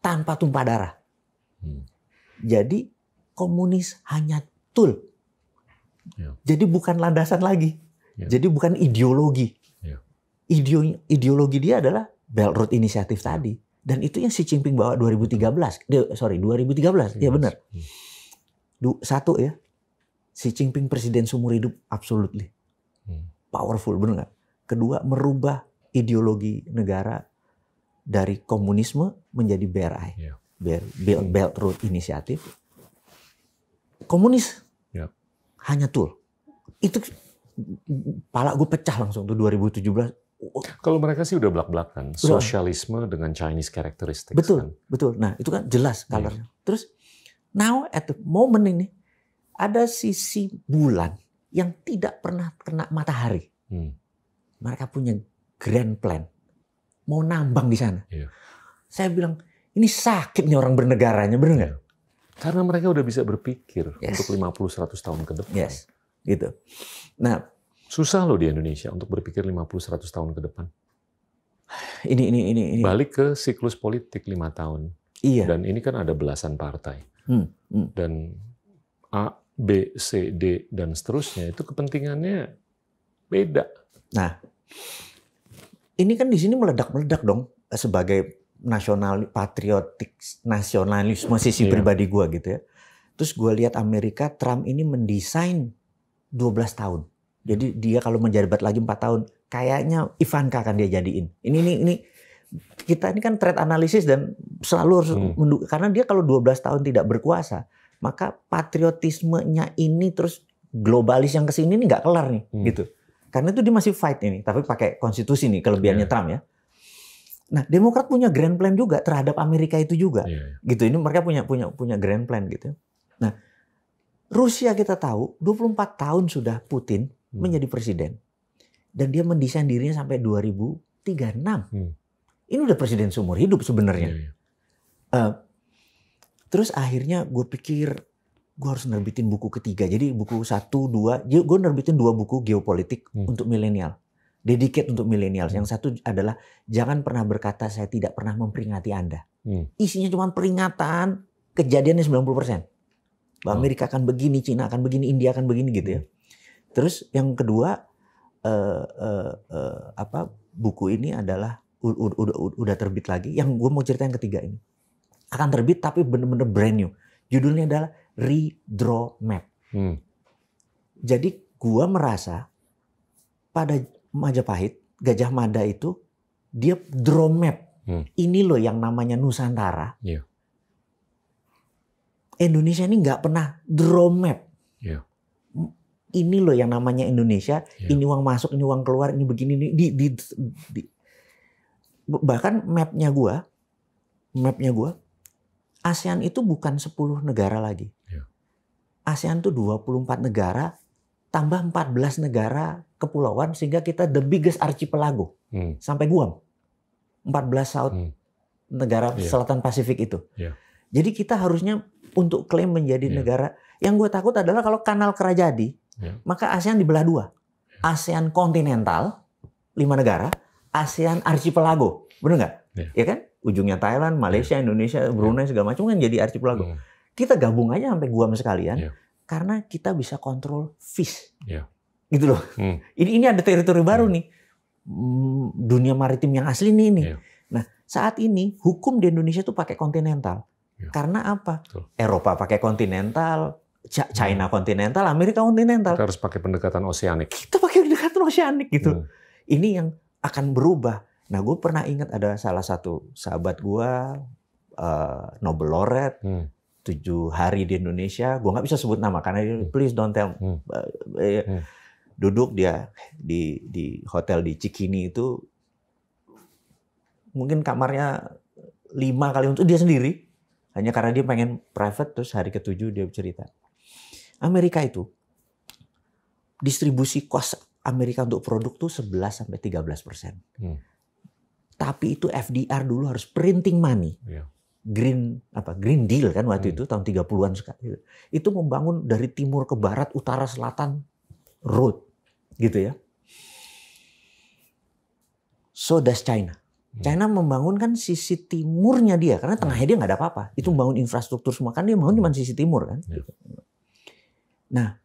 tanpa tumpah darah. Jadi komunis hanya tool. Jadi bukan landasan lagi. Jadi bukan ideologi. Ideologi dia adalah Belt Road Initiative tadi. Dan itu yang Xi Jinping bawa 2013. Ya benar. Satu ya, Xi Jinping presiden seumur hidup absolutely. Powerful, benar nggak? Kedua, merubah ideologi negara dari komunisme menjadi BRI. Belt Road Initiative. Komunis hanya tool. Itu pala gue pecah langsung tuh 2017. Kalau mereka sih udah belak-belakan. Sosialisme dengan Chinese characteristics. Betul, betul. Nah itu kan jelas colornya. Terus, now at the moment ini, ada sisi bulan yang tidak pernah kena matahari. Mereka punya grand plan. Mau nambang di sana. Saya bilang, ini sakit nih orang bernegaranya, benar nggak? Karena mereka udah bisa berpikir untuk 50-100 tahun ke depan. Gitu. Nah, susah loh di Indonesia untuk berpikir 50-100 tahun ke depan. Ini. Balik ke siklus politik 5 tahun. Iya. Dan ini kan ada belasan partai. Dan A, B, C, D, dan seterusnya itu kepentingannya beda. Nah, ini kan di sini meledak-meledak dong sebagai patriotik nasionalisme sisi pribadi gue gitu ya. Terus gue lihat Amerika, Trump ini mendesain 12 tahun. Jadi dia kalau menjabat lagi 4 tahun, kayaknya Ivanka akan dia jadiin. Ini kita ini kan trade analysis dan selalu harus karena dia kalau 12 tahun tidak berkuasa, maka patriotismenya ini terus globalis yang kesini ini nggak kelar nih, gitu. Karena itu dia masih fight ini, tapi pakai konstitusi nih kelebihannya Trump ya. Nah, Demokrat punya grand plan juga terhadap Amerika itu juga, gitu. Ini mereka punya grand plan gitu. Nah, Rusia kita tahu 24 tahun sudah Putin menjadi presiden dan dia mendesain dirinya sampai 2036. Ini udah presiden seumur hidup sebenarnya. Terus akhirnya gue pikir gue harus nerbitin buku ketiga. Jadi buku 1, 2, gue nerbitin 2 buku geopolitik untuk milenial. Dedicate untuk milenial. Yang satu adalah jangan pernah berkata saya tidak pernah memperingati Anda. Isinya cuma peringatan, kejadiannya 90%. Bahwa Amerika akan begini, Cina akan begini, India akan begini gitu ya. Terus yang kedua buku ini adalah udah terbit lagi. Yang gue mau cerita yang ketiga ini akan terbit tapi bener-bener brand new. Judulnya adalah Redraw Map. Jadi gue merasa pada Majapahit, Gajah Mada itu dia draw map. Ini loh yang namanya Nusantara. Indonesia ini nggak pernah draw map. Ini loh yang namanya Indonesia. Ini uang masuk, ini uang keluar, ini begini. Bahkan mapnya gua, ASEAN itu bukan 10 negara lagi. ASEAN itu 24 negara, tambah 14 negara kepulauan, sehingga kita the biggest archipelago. Sampai Guam. 14 negara selatan Pasifik itu. Jadi kita harusnya untuk klaim menjadi negara. Yang gue takut adalah kalau kanal Kerajadi, maka ASEAN dibelah 2. ASEAN kontinental, 5 negara, ASEAN archipelago. Benar nggak? Ya kan? Ujungnya Thailand, Malaysia, Indonesia, Brunei, segala macam kan jadi archipelago. Kita gabung aja sampai Guam sekalian, karena kita bisa kontrol fish. Gitu loh. Ini ada teritori baru nih. Dunia maritim yang asli nih. Nah, saat ini hukum di Indonesia tuh pakai kontinental. Ya. Karena apa? Betul. Eropa pakai kontinental, China kontinental, Amerika kontinental. Kita harus pakai pendekatan oseanik. Kita pakai pendekatan oseanik gitu. Ini yang akan berubah. Nah, gue pernah ingat ada salah satu sahabat gue, Nobel laureate, 7 hari di Indonesia. Gue nggak bisa sebut nama karena dia, please don't tell. Duduk dia di hotel di Cikini itu, mungkin kamarnya 5 kali untuk dia sendiri. Hanya karena dia pengen private, terus hari ke-7 dia cerita. Amerika itu, distribusi cost Amerika untuk produk tuh 11-13%. Tapi itu FDR dulu harus printing money. Green Deal kan waktu itu tahun 30-an sekali. Itu membangun dari timur ke barat, utara, selatan road gitu ya. So does China. China membangun kan sisi timurnya dia karena tengahnya dia nggak ada apa-apa. Itu membangun infrastruktur semua kan dia bangun cuma sisi timur kan. Nah,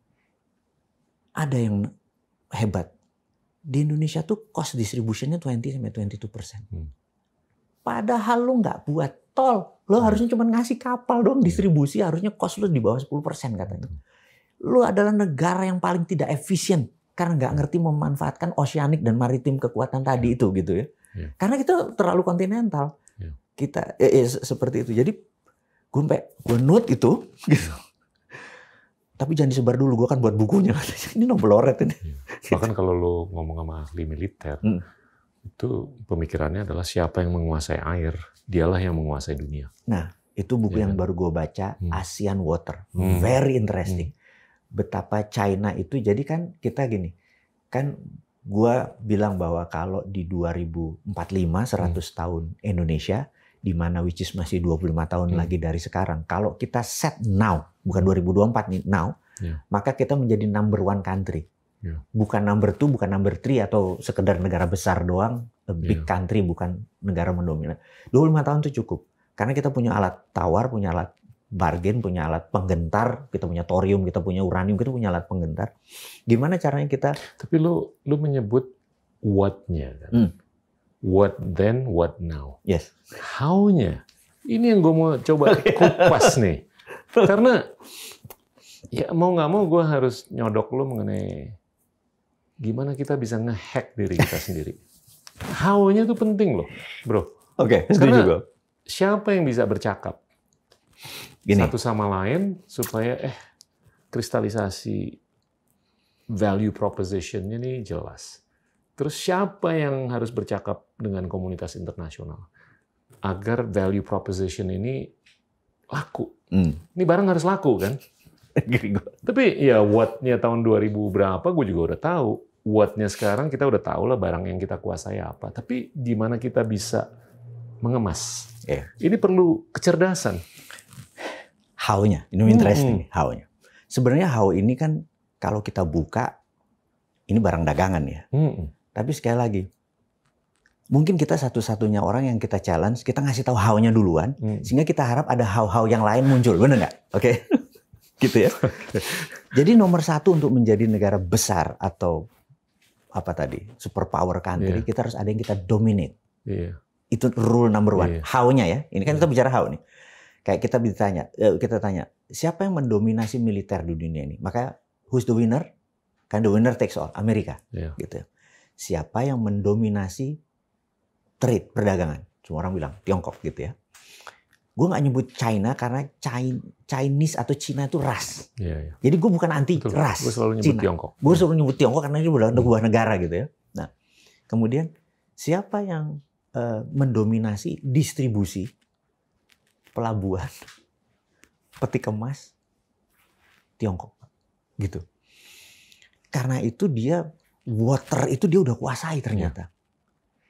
ada yang hebat. Di Indonesia tuh cost distributionnya 20-22%. Padahal lo nggak buat tol. Lo harusnya cuma ngasih kapal dong distribusi. Harusnya cost lo di bawah 10% katanya. Lo adalah negara yang paling tidak efisien. Karena nggak ngerti memanfaatkan oceanic dan maritim kekuatan tadi itu gitu ya. Karena kita terlalu kontinental. Kita seperti itu. Jadi gue note itu gitu. Tapi jangan disebar dulu, gue kan buat bukunya. Ini Nobel laureate ini. Bahkan kalau lo ngomong sama ahli militer, itu pemikirannya adalah siapa yang menguasai air, dialah yang menguasai dunia. Nah, itu buku yang baru gue baca, ASEAN Water. Very interesting. Betapa China itu, jadi kan kita gini, kan gue bilang bahwa kalau di 2045, 100 tahun Indonesia, di mana which is masih 25 tahun lagi dari sekarang. Kalau kita set now, bukan 2024 nih, now, maka kita menjadi number 1 country. Bukan number 2, bukan number 3 atau sekedar negara besar doang, a big country, bukan negara mendominan. 25 tahun itu cukup. Karena kita punya alat tawar, punya alat bargain, punya alat penggentar, kita punya thorium, kita punya uranium, kita punya alat penggentar. Gimana caranya kita... Tapi lu menyebut what-nya kan? What then, what now? Yes. How-nya? Ini yang gue mau coba kupas nih. Karena ya mau nggak mau gue harus nyodok lu mengenai gimana kita bisa nge-hack diri kita sendiri. How-nya tuh penting loh, bro. Oke, setuju gue. Siapa yang bisa bercakap satu sama lain supaya kristalisasi value proposition-nya nih jelas. Terus siapa yang harus bercakap dengan komunitas internasional agar value proposition ini laku? Ini barang harus laku kan? Tapi ya what-nya tahun 2000 berapa gue juga udah tahu. What-nya sekarang kita udah tahu lah barang yang kita kuasai apa. Tapi gimana kita bisa mengemas? Ini perlu kecerdasan. How-nya, ini interesting how-nya. Sebenarnya how ini kan kalau kita buka, ini barang dagangan ya. Tapi sekali lagi, mungkin kita satu-satunya orang yang kita challenge, kita ngasih tahu how-nya duluan, sehingga kita harap ada how-how yang lain muncul, benar nggak? Oke, gitu ya. Jadi nomor 1 untuk menjadi negara besar atau apa tadi, superpower country, kita harus ada yang kita dominate. Itu rule number 1. How-nya ya. Ini kan kita bicara how nih. Kayak kita tanya, siapa yang mendominasi militer di dunia ini? Maka who's the winner? Kan the winner takes all, Amerika, gitu. Siapa yang mendominasi trade, perdagangan? Semua orang bilang Tiongkok gitu ya. Gue nggak nyebut China karena Chinese atau Cina itu ras. Jadi gue bukan anti ras. Gue selalu nyebut Tiongkok. Gue selalu nyebut Tiongkok karena ini sebuah negara gitu ya. Nah, kemudian siapa yang mendominasi distribusi pelabuhan, peti kemas? Tiongkok, gitu. Karena itu dia water itu dia udah kuasai ternyata.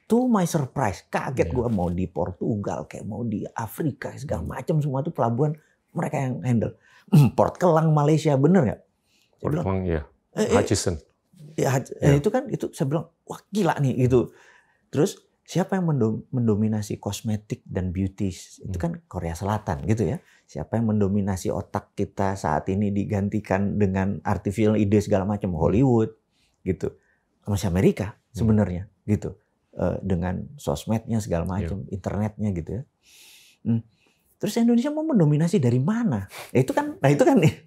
To my surprise, kaget gue mau di Portugal, kayak mau di Afrika, segala macam semua itu pelabuhan mereka yang handle. Port Kelang Malaysia, bener nggak? Port Kelang ya, Hutchison. Itu kan itu saya bilang wah gila nih gitu. Terus siapa yang mendominasi kosmetik dan beauty? Itu kan Korea Selatan gitu ya. Siapa yang mendominasi otak kita saat ini digantikan dengan artificial ide segala macam? Hollywood gitu. Masih Amerika sebenarnya gitu. Dengan sosmednya segala macam, internetnya gitu ya. Terus Indonesia mau mendominasi dari mana? Itu kan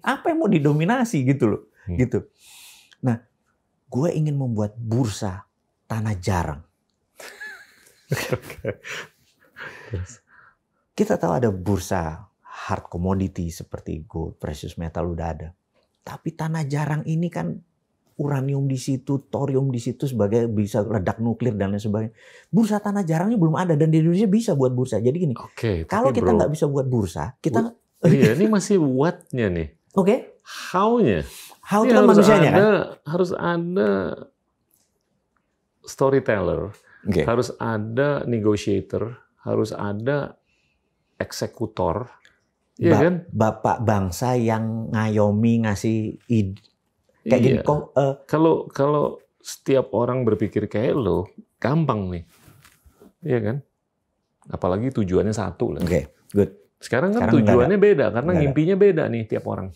apa yang mau didominasi gitu loh, gitu. Nah, gue ingin membuat bursa tanah jarang. Kita tahu ada bursa hard commodity seperti gold, precious metal udah ada. Tapi tanah jarang ini kan uranium di situ, thorium di situ sebagai bisa ledak nuklir dan lain sebagainya. Bursa tanah jarangnya belum ada dan di Indonesia bisa buat bursa. Jadi gini, kalau kita nggak bisa buat bursa, kita iya, ini masih what-nya nih. Oke. How-nya. How itu kan manusianya kan? Harus ada storyteller, harus ada negotiator, harus ada eksekutor. Iya kan? Bapak bangsa yang ngayomi ngasih ide. Kayak gini kok. Kalau setiap orang berpikir kayak lo, gampang nih. Iya kan? Apalagi tujuannya satu lah. Oke, good. Sekarang tujuannya beda karena ngimpinya beda nih tiap orang.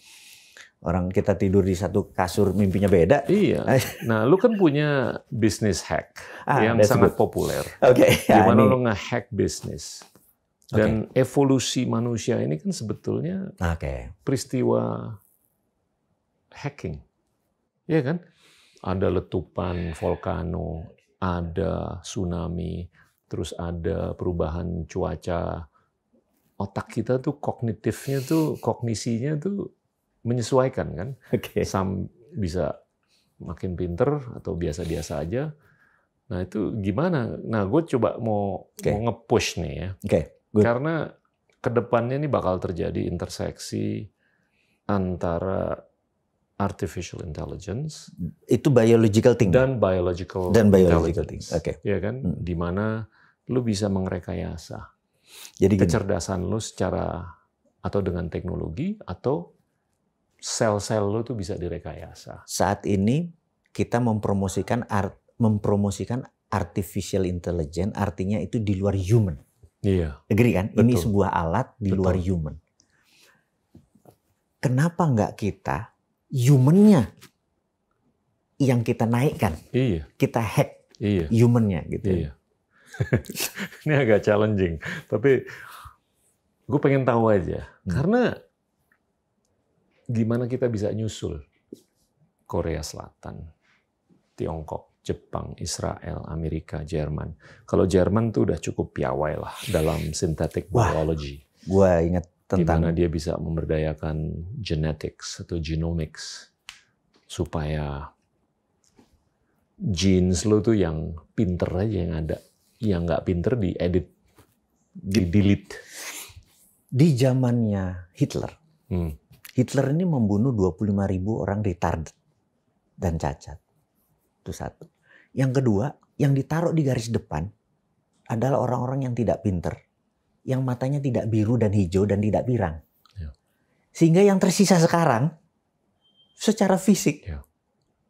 Orang kita tidur di satu kasur mimpinya beda. Iya. Nah, lu kan punya business hack yang sangat populer. Oke. Gimana lu nge-hack bisnis. Dan evolusi manusia ini kan sebetulnya peristiwa hacking. Iya kan? Ada letupan volcano, ada tsunami, terus ada perubahan cuaca. Otak kita tuh kognisinya tuh menyesuaikan kan. Bisa makin pinter atau biasa-biasa aja. Nah itu gimana? Nah gue coba mau nge-push nih ya. Karena kedepannya ini bakal terjadi interseksi antara artificial intelligence itu biological thing dan biological thing. Ya kan? Di mana lu bisa mengrekayasa jadi kecerdasan lu secara atau dengan teknologi atau sel-sel lu tuh bisa direkayasa. Saat ini kita mempromosikan artificial intelligence, artinya itu di luar human. Iya. Agree kan? Betul. Ini sebuah alat di luar human. Kenapa nggak kita human-nya yang kita naikkan? Iya. Kita hack human-nya gitu. Iya. Ini agak challenging, tapi gue pengen tahu aja. Karena gimana kita bisa nyusul Korea Selatan, Tiongkok, Jepang, Israel, Amerika, Jerman. Kalau Jerman tuh udah cukup piawai lah dalam synthetic biology. Gua ingat tentang gimana dia bisa memberdayakan genetics atau genomics supaya genes lo tuh yang pinter aja yang ada, yang nggak pinter diedit, di-delete. Di zamannya Hitler, Hitler ini membunuh 25.000 orang retarded dan cacat. Itu satu. Yang kedua, yang ditaruh di garis depan adalah orang-orang yang tidak pinter, yang matanya tidak biru dan hijau dan tidak pirang. Sehingga yang tersisa sekarang, secara fisik,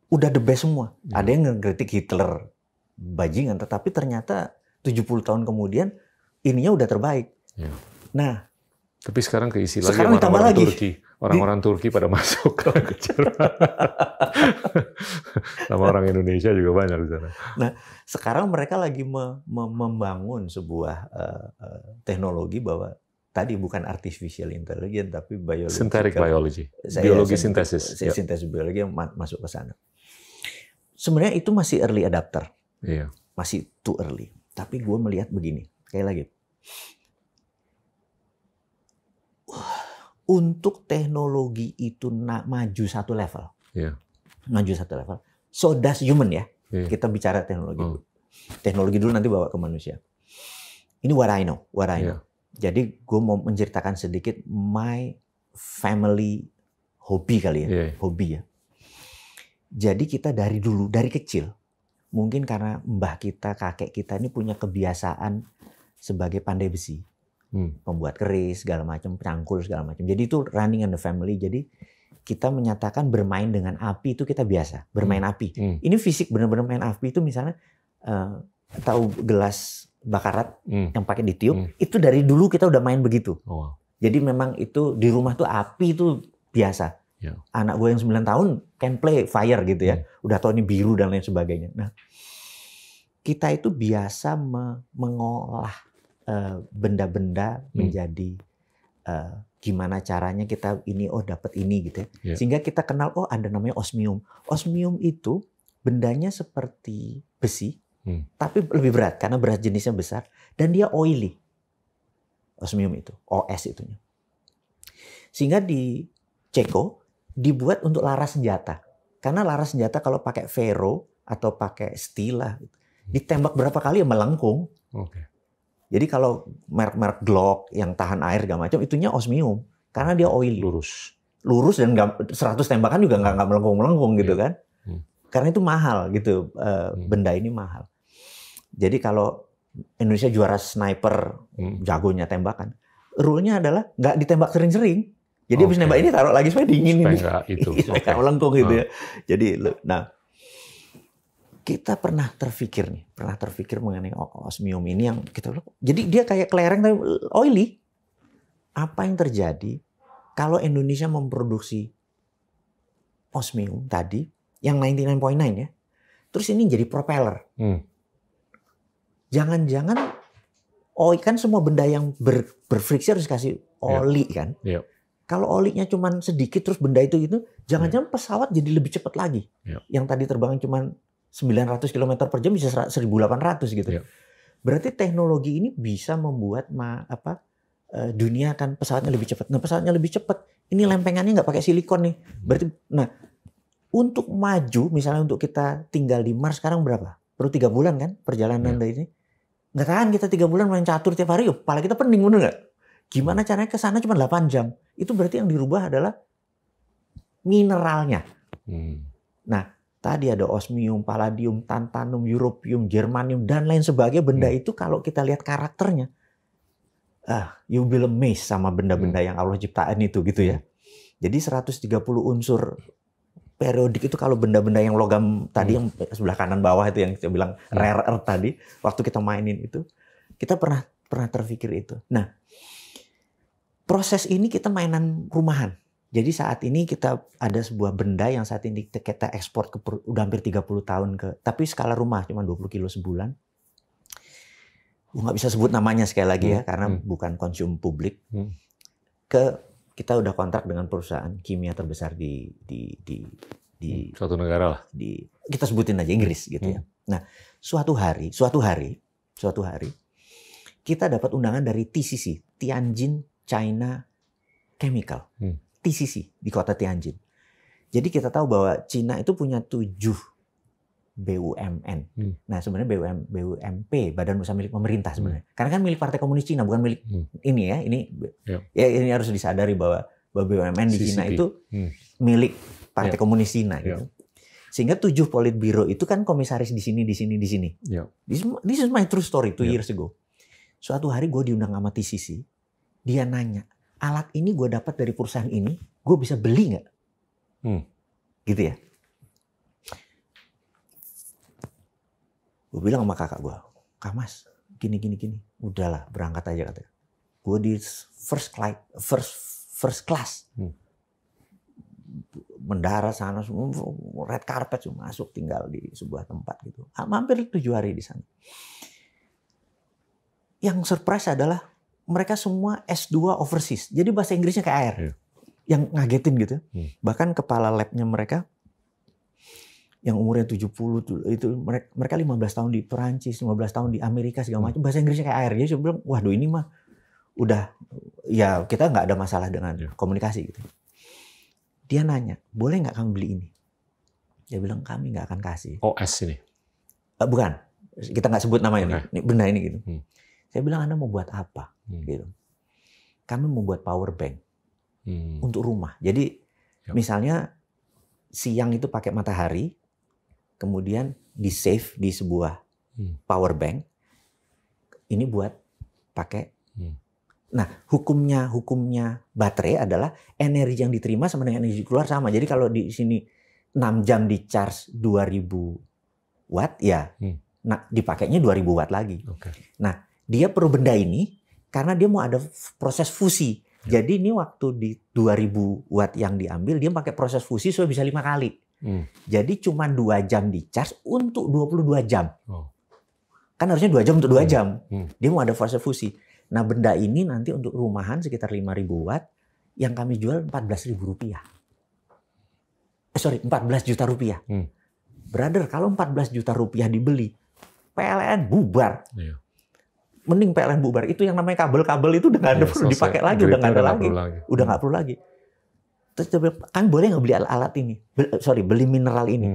udah the best semua. Ada yang ngekritik Hitler, bajingan, tetapi ternyata 70 tahun kemudian, ininya udah terbaik. Nah, tapi sekarang keisi lagi sekarang orang-orang Turki. Orang-orang Turki pada masuk ke Jerman. Sama orang Indonesia juga banyak di sana. Nah, sekarang mereka lagi membangun sebuah teknologi bahwa tadi bukan artificial intelligence tapi synthetic biology. Biologi sintesis. Sintesis biologi yang masuk ke sana. Sebenarnya itu masih early adapter. Iya. Masih too early. Tapi gue melihat begini, kayak lagi. Untuk teknologi itu maju satu level, maju satu level. So does human ya. Kita bicara teknologi. Teknologi dulu nanti bawa ke manusia. Ini what I know. Jadi gue mau menceritakan sedikit my family hobi kali ya, hobi ya. Jadi kita dari dulu, dari kecil, mungkin karena mbah kita, kakek kita ini punya kebiasaan sebagai pandai besi. Pembuat keris, segala macam, cangkul, segala macam. Jadi itu running in the family. Jadi kita menyatakan bermain dengan api itu kita biasa. Bermain api. Ini fisik benar-benar main api itu misalnya tahu gelas bakarat yang pakai ditiup. Itu dari dulu kita udah main begitu. Jadi memang itu di rumah tuh api itu biasa. Anak gue yang 9 tahun can play fire gitu ya. Udah tahu ini biru dan lain sebagainya. Nah, kita itu biasa mengolah benda-benda menjadi gimana caranya kita ini dapat ini gitu ya. Yeah. Sehingga kita kenal ada namanya osmium. Osmium itu bendanya seperti besi, tapi lebih berat karena berat jenisnya besar dan dia oily. Osmium itu, OS itunya. Sehingga di Ceko dibuat untuk laras senjata. Karena laras senjata kalau pakai ferro atau pakai steel ditembak berapa kali ya melengkung. Okay. Jadi kalau merek-merek Glock yang tahan air segala macam itunya osmium karena dia oily. Lurus dan 100 tembakan juga nggak melengkung-melengkung gitu kan. Karena itu mahal gitu, benda ini mahal. Jadi kalau Indonesia juara sniper, jagonya tembakan, rule-nya adalah nggak ditembak sering-sering. Jadi habis nembak ini taruh lagi supaya dingin ini. Supaya nggak melengkung gitu ya. Jadi kita pernah terpikir mengenai osmium ini yang kita jadi dia kayak kelereng tapi oily. Apa yang terjadi kalau Indonesia memproduksi osmium tadi yang 99.9 ya, terus ini jadi propeller. Jangan-jangan kan semua benda yang berfriksi harus kasih oli kan. Kalau olinya cuma sedikit terus benda itu jangan-jangan pesawat jadi lebih cepat lagi. Yang tadi terbang cuma 900 km per jam bisa 1.800 gitu. Berarti teknologi ini bisa membuat dunia kan pesawatnya lebih cepat. Nah pesawatnya lebih cepat, ini lempengannya nggak pakai silikon nih. Berarti, untuk maju, misalnya untuk kita tinggal di Mars sekarang berapa? Perlu 3 bulan kan perjalanan dari ini. Nggak tahan kita 3 bulan main catur tiap hari, kepala kita pening, bener nggak? Gimana caranya ke sana cuma 8 jam? Itu berarti yang dirubah adalah mineralnya. Nah, tadi ada osmium, palladium, tantalum, europium, germanium, dan lain sebagainya. Benda itu kalau kita lihat karakternya, you will amazed sama benda-benda yang Allah ciptain itu gitu ya. Jadi 130 unsur periodik itu kalau benda-benda yang logam tadi yang sebelah kanan bawah itu yang saya bilang rare earth tadi, waktu kita mainin itu, kita pernah terpikir itu. Nah, proses ini kita mainan rumahan. Jadi saat ini kita ada sebuah benda yang saat ini kita ekspor udah hampir 30 tahun tapi skala rumah cuma 20 kilo sebulan. Gue nggak bisa sebut namanya sekali lagi ya karena bukan konsum publik. Kita udah kontrak dengan perusahaan kimia terbesar di suatu negara lah. Kita sebutin aja Inggris gitu ya. Nah, suatu hari kita dapat undangan dari TCC, Tianjin China Chemical. TCC di kota Tianjin. Jadi kita tahu bahwa Cina itu punya 7 BUMN. Nah sebenarnya BUMP, Badan Usaha Milik Pemerintah sebenarnya. Karena kan milik Partai Komunis Cina, bukan milik ini ya. Ini harus disadari bahwa BUMN di Cina itu milik Partai Komunis Cina. Gitu. Sehingga 7 politbiro itu kan komisaris di sini. This is my true story 2 years ago. Suatu hari gue diundang sama TCC, dia nanya, alat ini gue dapat dari perusahaan ini, gue bisa beli nggak? Gitu ya. Gue bilang sama kakak gue, Kak Mas, gini. Udahlah, berangkat aja katanya. Gue di first class. Mendarat sana, red carpet, masuk tinggal di sebuah tempat gitu. Hampir 7 hari di sana. Yang surprise adalah mereka semua S2 overseas. Jadi bahasa Inggrisnya kayak air. Yang ngagetin gitu. Bahkan kepala labnya mereka yang umurnya 70 itu mereka 15 tahun di Perancis, 15 tahun di Amerika segala macam, bahasa Inggrisnya kayak air. Jadi saya bilang, waduh ini mah udah ya kita nggak ada masalah dengan komunikasi gitu. Dia nanya, boleh nggak kamu beli ini? Dia bilang kami nggak akan kasih. OS ini? Bukan, kita nggak sebut nama ini. Benda ini gitu. Saya bilang Anda mau buat apa? Gitu. Kami mau buat power bank untuk rumah. Jadi misalnya siang itu pakai matahari, kemudian di save di sebuah power bank. Ini buat pakai. Nah, hukumnya baterai adalah energi yang diterima sama dengan energi keluar sama. Jadi kalau di sini 6 jam di charge 2000 watt ya, nah dipakainya 2000 watt lagi. Nah, dia perlu benda ini karena dia mau ada proses fusi. Jadi ini waktu di 2000 watt yang diambil, dia pakai proses fusi supaya bisa 5 kali. Jadi cuma 2 jam di charge untuk 22 jam. Kan harusnya 2 jam untuk 2 jam. Dia mau ada proses fusi. Nah benda ini nanti untuk rumahan sekitar 5.000 watt, yang kami jual 14.000 rupiah. 14 juta rupiah. Brother, kalau 14 juta rupiah dibeli, PLN bubar. Iya. Mending PLN bubar. Itu yang namanya kabel-kabel itu udah nggak ada perlu dipakai lagi, udah nggak ada lagi. Udah nggak perlu lagi. Terus dia bilang, kami boleh nggak beli alat ini? Beli mineral ini.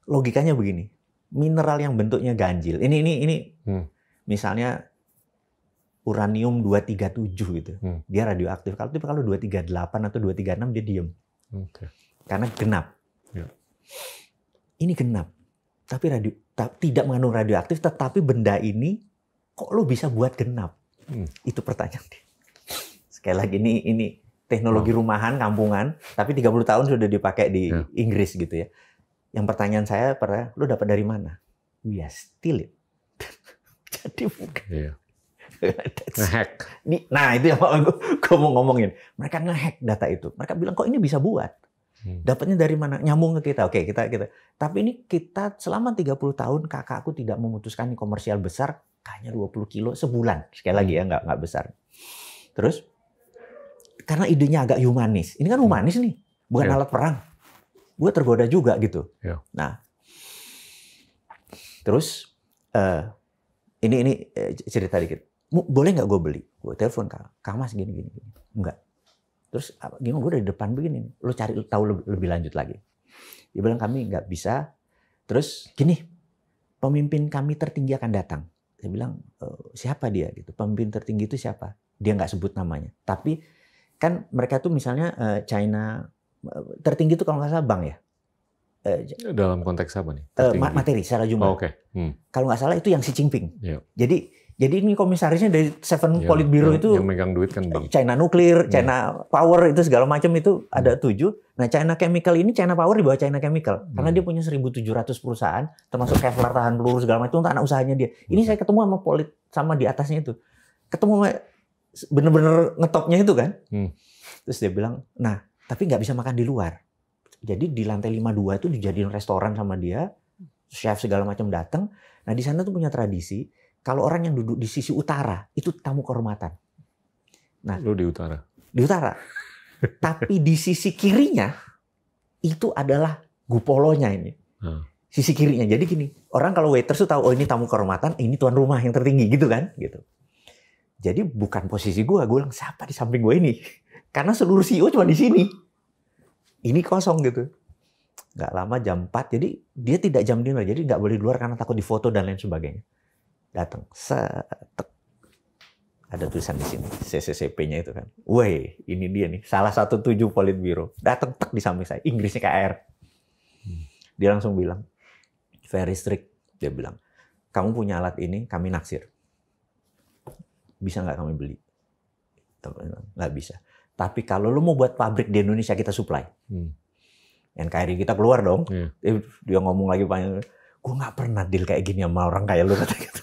Logikanya begini, mineral yang bentuknya ganjil. Ini misalnya uranium 237 gitu. Dia radioaktif. Kalau 238 atau 236 dia diem. Karena genap. Ya. Ini genap. Tapi tidak mengandung radioaktif, tetapi benda ini kok lo bisa buat genap? Itu pertanyaan dia. Sekali lagi ini teknologi rumahan, kampungan, tapi 30 tahun sudah dipakai di Inggris gitu ya. Yang pertanyaan saya, lo dapat dari mana? We are steal it. Jadi bukan. Iya. Nge-hack. Nah itu yang gue mau ngomongin. Mereka nge-hack data itu. Mereka bilang kok ini bisa buat. Dapatnya dari mana? Nyambung ke kita. Oke, kita. Tapi ini kita selama 30 tahun kakakku tidak memutuskan ini komersial besar, kayaknya 20 kilo sebulan. Sekali lagi ya, nggak besar. Terus karena idenya agak humanis. Ini kan humanis nih, bukan alat perang. Gue tergoda juga gitu. Nah, terus ini cerita dikit. Boleh nggak gue beli? Gue telepon Kang Mas gini. Enggak. Terus gimana, gue dari depan begini, lo cari tahu lebih lanjut lagi. Dia bilang kami nggak bisa. Terus gini, pemimpin kami tertinggi akan datang. Saya bilang siapa dia gitu. Pemimpin tertinggi itu siapa? Dia nggak sebut namanya. Tapi kan mereka tuh misalnya China tertinggi itu kalau nggak salah bank ya. Dalam konteks apa nih? Materi secara jumlah. Kalau nggak salah itu yang Xi Jinping. Jadi ini komisarisnya dari Seven Politburo itu yang megang duit kan bank. China Nuklir, China Power itu segala macam itu ada 7. Nah China Chemical ini China Power di bawah China Chemical karena dia punya 1.700 perusahaan termasuk Kevlar tahan peluru segala macam untuk anak usahanya dia. Ini saya ketemu sama di atasnya itu. Ketemu bener-bener ngetopnya itu kan. Terus dia bilang, nah tapi nggak bisa makan di luar. Jadi di lantai 52 itu dijadiin restoran sama dia, chef segala macam datang. Nah di sana tuh punya tradisi. Kalau orang yang duduk di sisi utara, itu tamu kehormatan. Nah, lu di utara? Di utara. Tapi di sisi kirinya, itu adalah gupolonya ini. Sisi kirinya. Jadi gini, orang kalau waiters tuh tahu, oh ini tamu kehormatan, ini tuan rumah yang tertinggi, gitu kan? Gitu. Jadi bukan posisi gue bilang, siapa di samping gue ini? Karena seluruh CEO cuma di sini. Ini kosong gitu. Nggak lama jam 4, jadi dia tidak jam dinner, jadi nggak boleh keluar karena takut difoto dan lain sebagainya. Datang, ada tulisan di sini, CCCP-nya itu kan. Woi, ini dia nih, salah satu 7 Politburo. Datang di samping saya, Inggrisnya kayak Dia langsung bilang, very strict. Dia bilang, kamu punya alat ini, kami naksir. Bisa nggak kami beli? Nggak bisa. Tapi kalau lo mau buat pabrik di Indonesia, kita supply. NKRI kita keluar dong. Dia ngomong lagi panjang. Gue nggak pernah deal kayak gini sama orang kayak lo, kata gitu.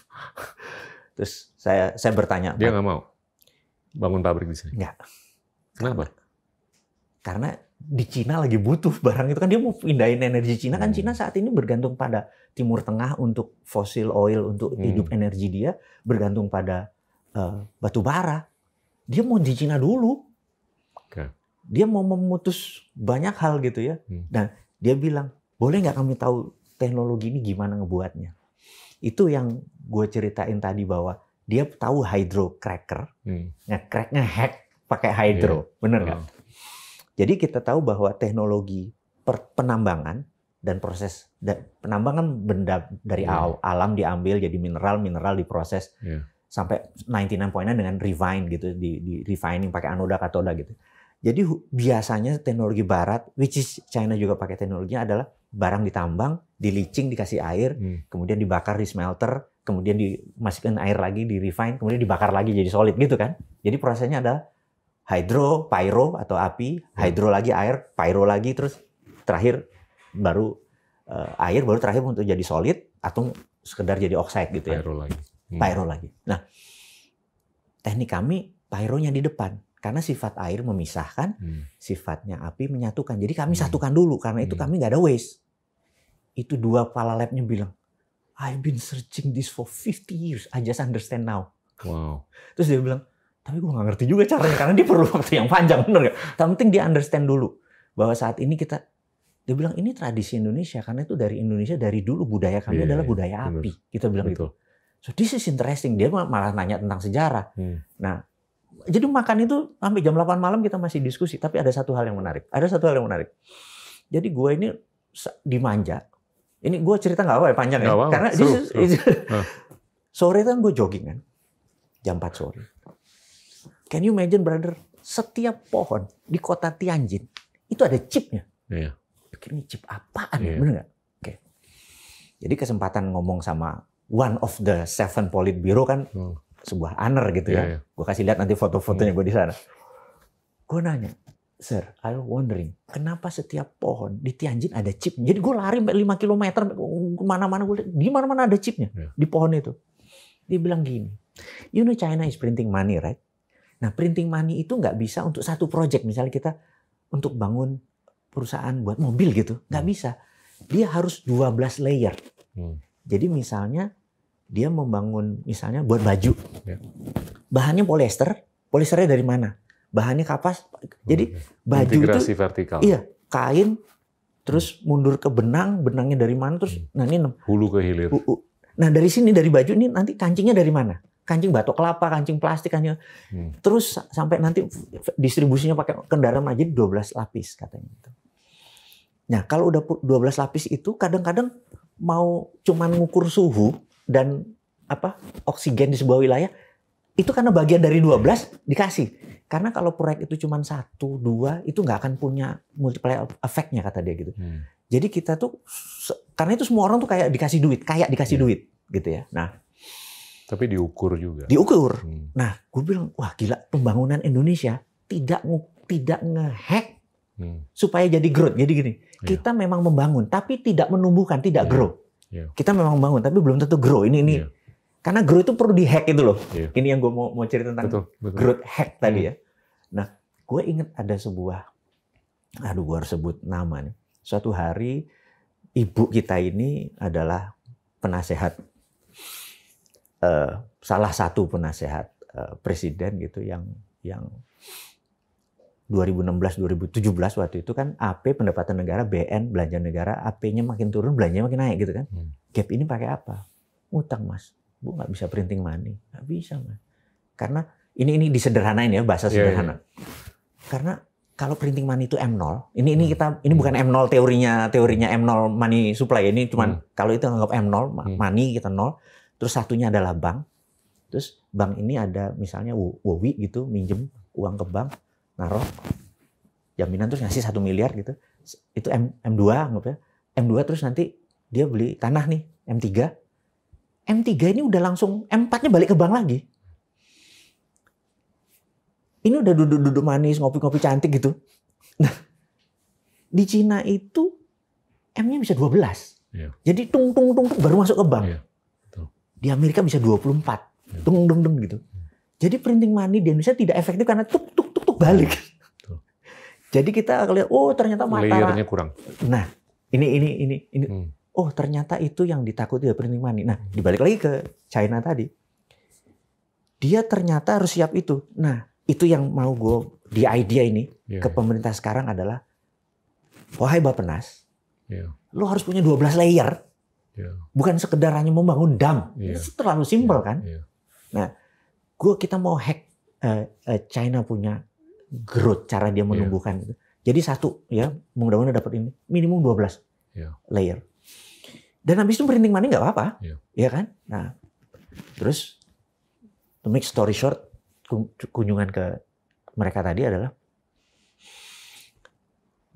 Terus saya bertanya. Dia nggak mau bangun pabrik di sini? Nggak. Kenapa? Karena di Cina lagi butuh barang itu kan, dia mau pindahin energi Cina kan. Cina saat ini bergantung pada Timur Tengah untuk fossil oil untuk hidup energi dia, bergantung pada batu bara. Dia mau di Cina dulu. Dia mau memutus banyak hal gitu ya. Dan dia bilang, boleh nggak kami tahu teknologi ini gimana ngebuatnya? Itu yang gue ceritain tadi bahwa dia tahu hydrocracker, nge-hack pakai hydro, bener nggak? Jadi kita tahu bahwa teknologi penambangan dan proses penambangan benda dari alam diambil jadi mineral diproses sampai 99.9 dengan refine gitu, di refining pakai anoda katoda gitu. Jadi biasanya teknologi barat, which is China juga pakai teknologinya, adalah barang ditambang, di leaching, dikasih air, kemudian dibakar di smelter, kemudian dimasukkan air lagi, di refine, kemudian dibakar lagi jadi solid gitu kan. Jadi prosesnya adalah hydro, pyro atau api, hydro lagi air, pyro lagi, terus terakhir baru air, baru terakhir untuk jadi solid atau sekedar jadi oxide gitu ya. Pyro lagi. Nah, teknik kami pyronya di depan. Karena sifat air memisahkan, sifatnya api menyatukan. Jadi kami satukan dulu, karena itu kami nggak ada waste. Itu 2 kepala labnya bilang, I've been searching this for 50 years. I just understand now. Wow. Terus dia bilang, tapi gue nggak ngerti juga caranya karena dia perlu waktu yang panjang, bener nggak? Tapi penting dia understand dulu bahwa saat ini kita, dia bilang ini tradisi Indonesia karena itu dari Indonesia dari dulu budaya kami adalah budaya api. Kita bilang gitu. So this is interesting. Dia malah nanya tentang sejarah. Nah, jadi makan itu sampai jam 8 malam kita masih diskusi. Tapi ada satu hal yang menarik. Jadi gue ini dimanja. Ini gue cerita nggak apa ya panjang ya. Karena sore kan gue jogging kan. Jam 4 sore. Can you imagine brother? Setiap pohon di kota Tianjin itu ada chipnya. Iya. Ini chip apaan? Bener nggak? Oke. Jadi kesempatan ngomong sama one of the 7 Politburo kan sebuah honor gitu ya. Gue kasih lihat nanti foto-fotonya gue di sana. Gue nanya, Sir, I was wondering, kenapa setiap pohon di Tianjin ada chip? Jadi gue lari 5 km kemana-mana, di mana-mana ada chipnya di pohon itu. Dia bilang gini, you know China is printing money, right? Nah, printing money itu nggak bisa untuk satu project. Misalnya kita untuk bangun perusahaan buat mobil gitu, nggak bisa. Dia harus 12 layer. Jadi misalnya dia membangun misalnya buat baju, bahannya polyester, polyesternya dari mana? Bahannya kapas, jadi baju integrasi itu vertikal. Iya, kain, terus mundur ke benang, benangnya dari mana, terus nah ini hulu ke hilir. Nah dari sini dari baju ini nanti kancingnya dari mana? Kancing batok kelapa, kancing plastik, kancing terus sampai nanti distribusinya pakai kendaraan aja 12 lapis katanya. Nah kalau udah 12 lapis itu kadang-kadang mau cuman ngukur suhu dan oksigen di sebuah wilayah itu karena bagian dari 12 dikasih. Karena kalau proyek itu cuma 1, 2 itu nggak akan punya multiplier effect-nya kata dia gitu. Jadi kita tuh karena itu semua orang tuh kayak dikasih duit gitu ya. Nah, tapi diukur juga. Diukur. Nah, gue bilang wah gila pembangunan Indonesia tidak ngehack supaya jadi growth. Jadi gini, kita memang membangun tapi tidak menumbuhkan, tidak grow. Kita memang membangun tapi belum tentu grow. Ini karena growth itu perlu dihack itu loh. Ini yang gue mau cerita tentang growth hack tadi ya. Nah, gue ingat ada sebuah, gue harus sebut nama nih. Suatu hari ibu kita ini adalah penasehat, salah satu penasehat presiden gitu yang 2016-2017 waktu itu kan AP pendapatan negara, BN belanja negara, AP-nya makin turun, belanjanya makin naik gitu kan. Gap ini pakai apa? Utang mas. Bu nggak bisa printing money, nggak bisa mas. Karena ini disederhanain ya bahasa sederhana. Karena kalau printing money itu M0, ini bukan M0 teorinya M0 money supply, ini cuman kalau itu anggap M0 money kita 0, terus satunya adalah bank, terus bank ini ada misalnya Wowi gitu minjem uang ke bank, naruh jaminan terus ngasih 1 miliar gitu, itu M2 anggap ya, M2 terus nanti dia beli tanah nih M3 ini udah langsung M4-nya balik ke bank lagi. Ini udah duduk-duduk manis, ngopi-ngopi cantik gitu. Nah, di Cina itu M-nya bisa 12. Jadi tung baru masuk ke bank. Di Amerika bisa 24. Tung gitu. Jadi printing money di Indonesia tidak efektif karena tuk balik. Jadi kita lihat ternyata layernya kurang. Nah, ini. Oh ternyata itu yang ditakuti dari printing money. Nah dibalik lagi ke China tadi. Dia ternyata harus siap itu. Nah itu yang mau gue di idea ini ke pemerintah sekarang adalah wahai Bappenas, lo harus punya 12 layer. Bukan sekedar hanya membangun dam. Itu terlalu simpel kan. Nah kita mau hack China punya growth, cara dia menumbuhkan itu. Jadi satu ya mudah-mudahan dapat ini minimum 12 layer. Dan habis itu printing money nggak apa-apa, ya kan? Nah, terus to make story short, kunjungan ke mereka tadi adalah,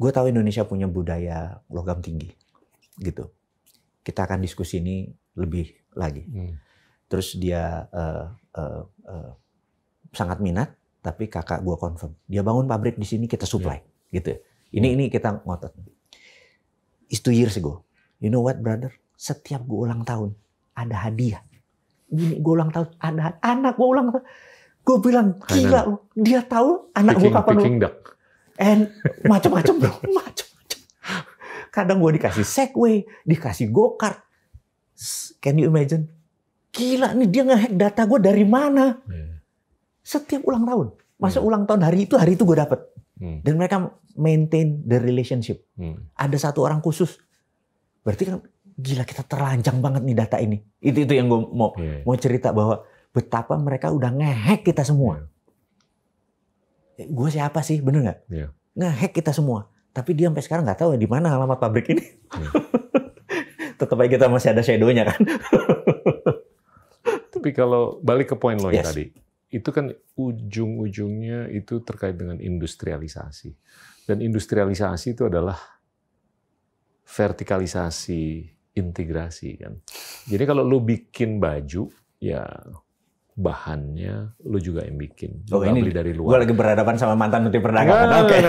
gue tahu Indonesia punya budaya logam tinggi, gitu. Kita akan diskusi ini lebih lagi. Terus dia sangat minat, tapi kakak gue confirm, dia bangun pabrik di sini kita supply, gitu. Ini kita ngotot. It's 2 years ago. You know what, brother? Setiap gue ulang tahun ada hadiah. Gini gue ulang tahun ada anak gue ulang tahun. Gue bilang gila loh. Dia tahu anak gue kapan Peking duck. And macam-macam bro, macam-macam. Kadang gue dikasih Segway, dikasih go-kart. Can you imagine? Gila nih, dia nge-hack data gue dari mana? Setiap ulang tahun. Masa ulang tahun hari itu gue dapet. Dan mereka maintain the relationship. Ada satu orang khusus. Berarti kan gila, kita terlanjang banget nih data ini. Itu yang gue mau cerita, bahwa betapa mereka udah nge-hack kita semua. Gue siapa sih, bener nggak? Nge-hack kita semua. Tapi dia sampai sekarang nggak tahu di mana alamat pabrik ini. Tetap aja kita masih ada shadow-nya kan. Tapi kalau balik ke poin lo yang tadi, itu kan ujung-ujungnya itu terkait dengan industrialisasi. Dan industrialisasi itu adalah vertikalisasi integrasi kan. Jadi kalau lu bikin baju, ya bahannya lu juga yang bikin. Lu ini beli dari luar. Gue lagi berhadapan sama mantan menteri perdagangan. Enggak.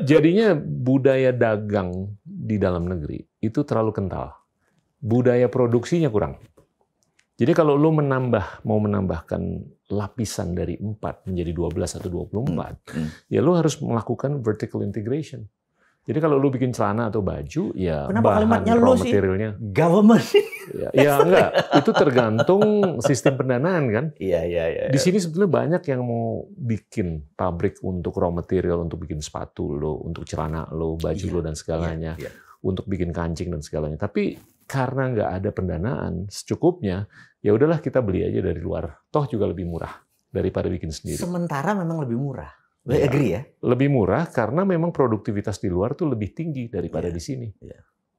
Jadinya budaya dagang di dalam negeri itu terlalu kental. Budaya produksinya kurang. Jadi kalau lu mau menambahkan lapisan dari 4 menjadi 12 atau 24, ya lu harus melakukan vertical integration. Jadi kalau lu bikin celana atau baju, ya kenapa bahan raw materialnya government? Ya enggak, itu tergantung sistem pendanaan kan. Iya. Di sini sebetulnya banyak yang mau bikin pabrik untuk raw material, untuk bikin sepatu lo, untuk celana lo, baju lo dan segalanya, untuk bikin kancing dan segalanya. Tapi karena nggak ada pendanaan secukupnya, ya udahlah kita beli aja dari luar. Toh juga lebih murah daripada bikin sendiri. Sementara memang lebih murah. Agree ya? Lebih murah karena memang produktivitas di luar tuh lebih tinggi daripada di sini.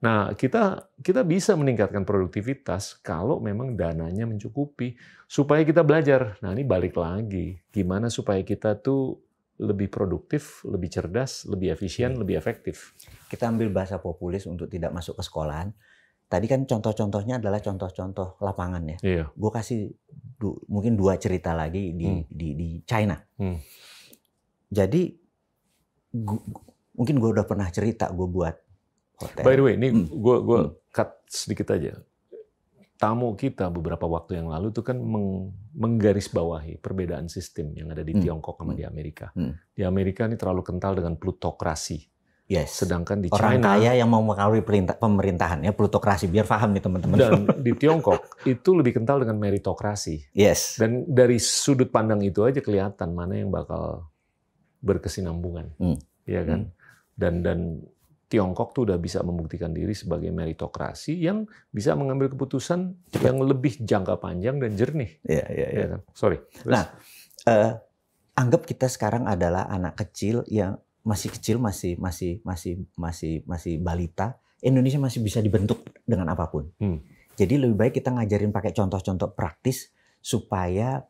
Nah, kita bisa meningkatkan produktivitas kalau memang dananya mencukupi supaya kita belajar. Nah, ini balik lagi, gimana supaya kita tuh lebih produktif, lebih cerdas, lebih efisien, lebih efektif. Kita ambil bahasa populis untuk tidak masuk ke sekolahan. Tadi kan contoh-contohnya adalah contoh-contoh lapangan ya. Iya. Gue kasih mungkin 2 cerita lagi di China. Jadi mungkin gue udah pernah cerita gue buat hotel. By the way, ini gue cut sedikit aja. Tamu kita beberapa waktu yang lalu tuh kan menggarisbawahi perbedaan sistem yang ada di Tiongkok sama di Amerika. Di Amerika ini terlalu kental dengan plutokrasi. Sedangkan di orang China, kaya yang mau mengaruhi pemerintahan ya, plutokrasi, biar paham nih teman-teman. Dan di Tiongkok itu lebih kental dengan meritokrasi. Dan dari sudut pandang itu aja kelihatan mana yang bakal berkesinambungan, ya kan? Dan Tiongkok tuh udah bisa membuktikan diri sebagai meritokrasi yang bisa mengambil keputusan yang lebih jangka panjang dan jernih. Ya kan? Sorry. Terus. Nah, anggap kita sekarang adalah anak kecil yang masih kecil, masih balita. Indonesia masih bisa dibentuk dengan apapun. Jadi lebih baik kita ngajarin pakai contoh-contoh praktis supaya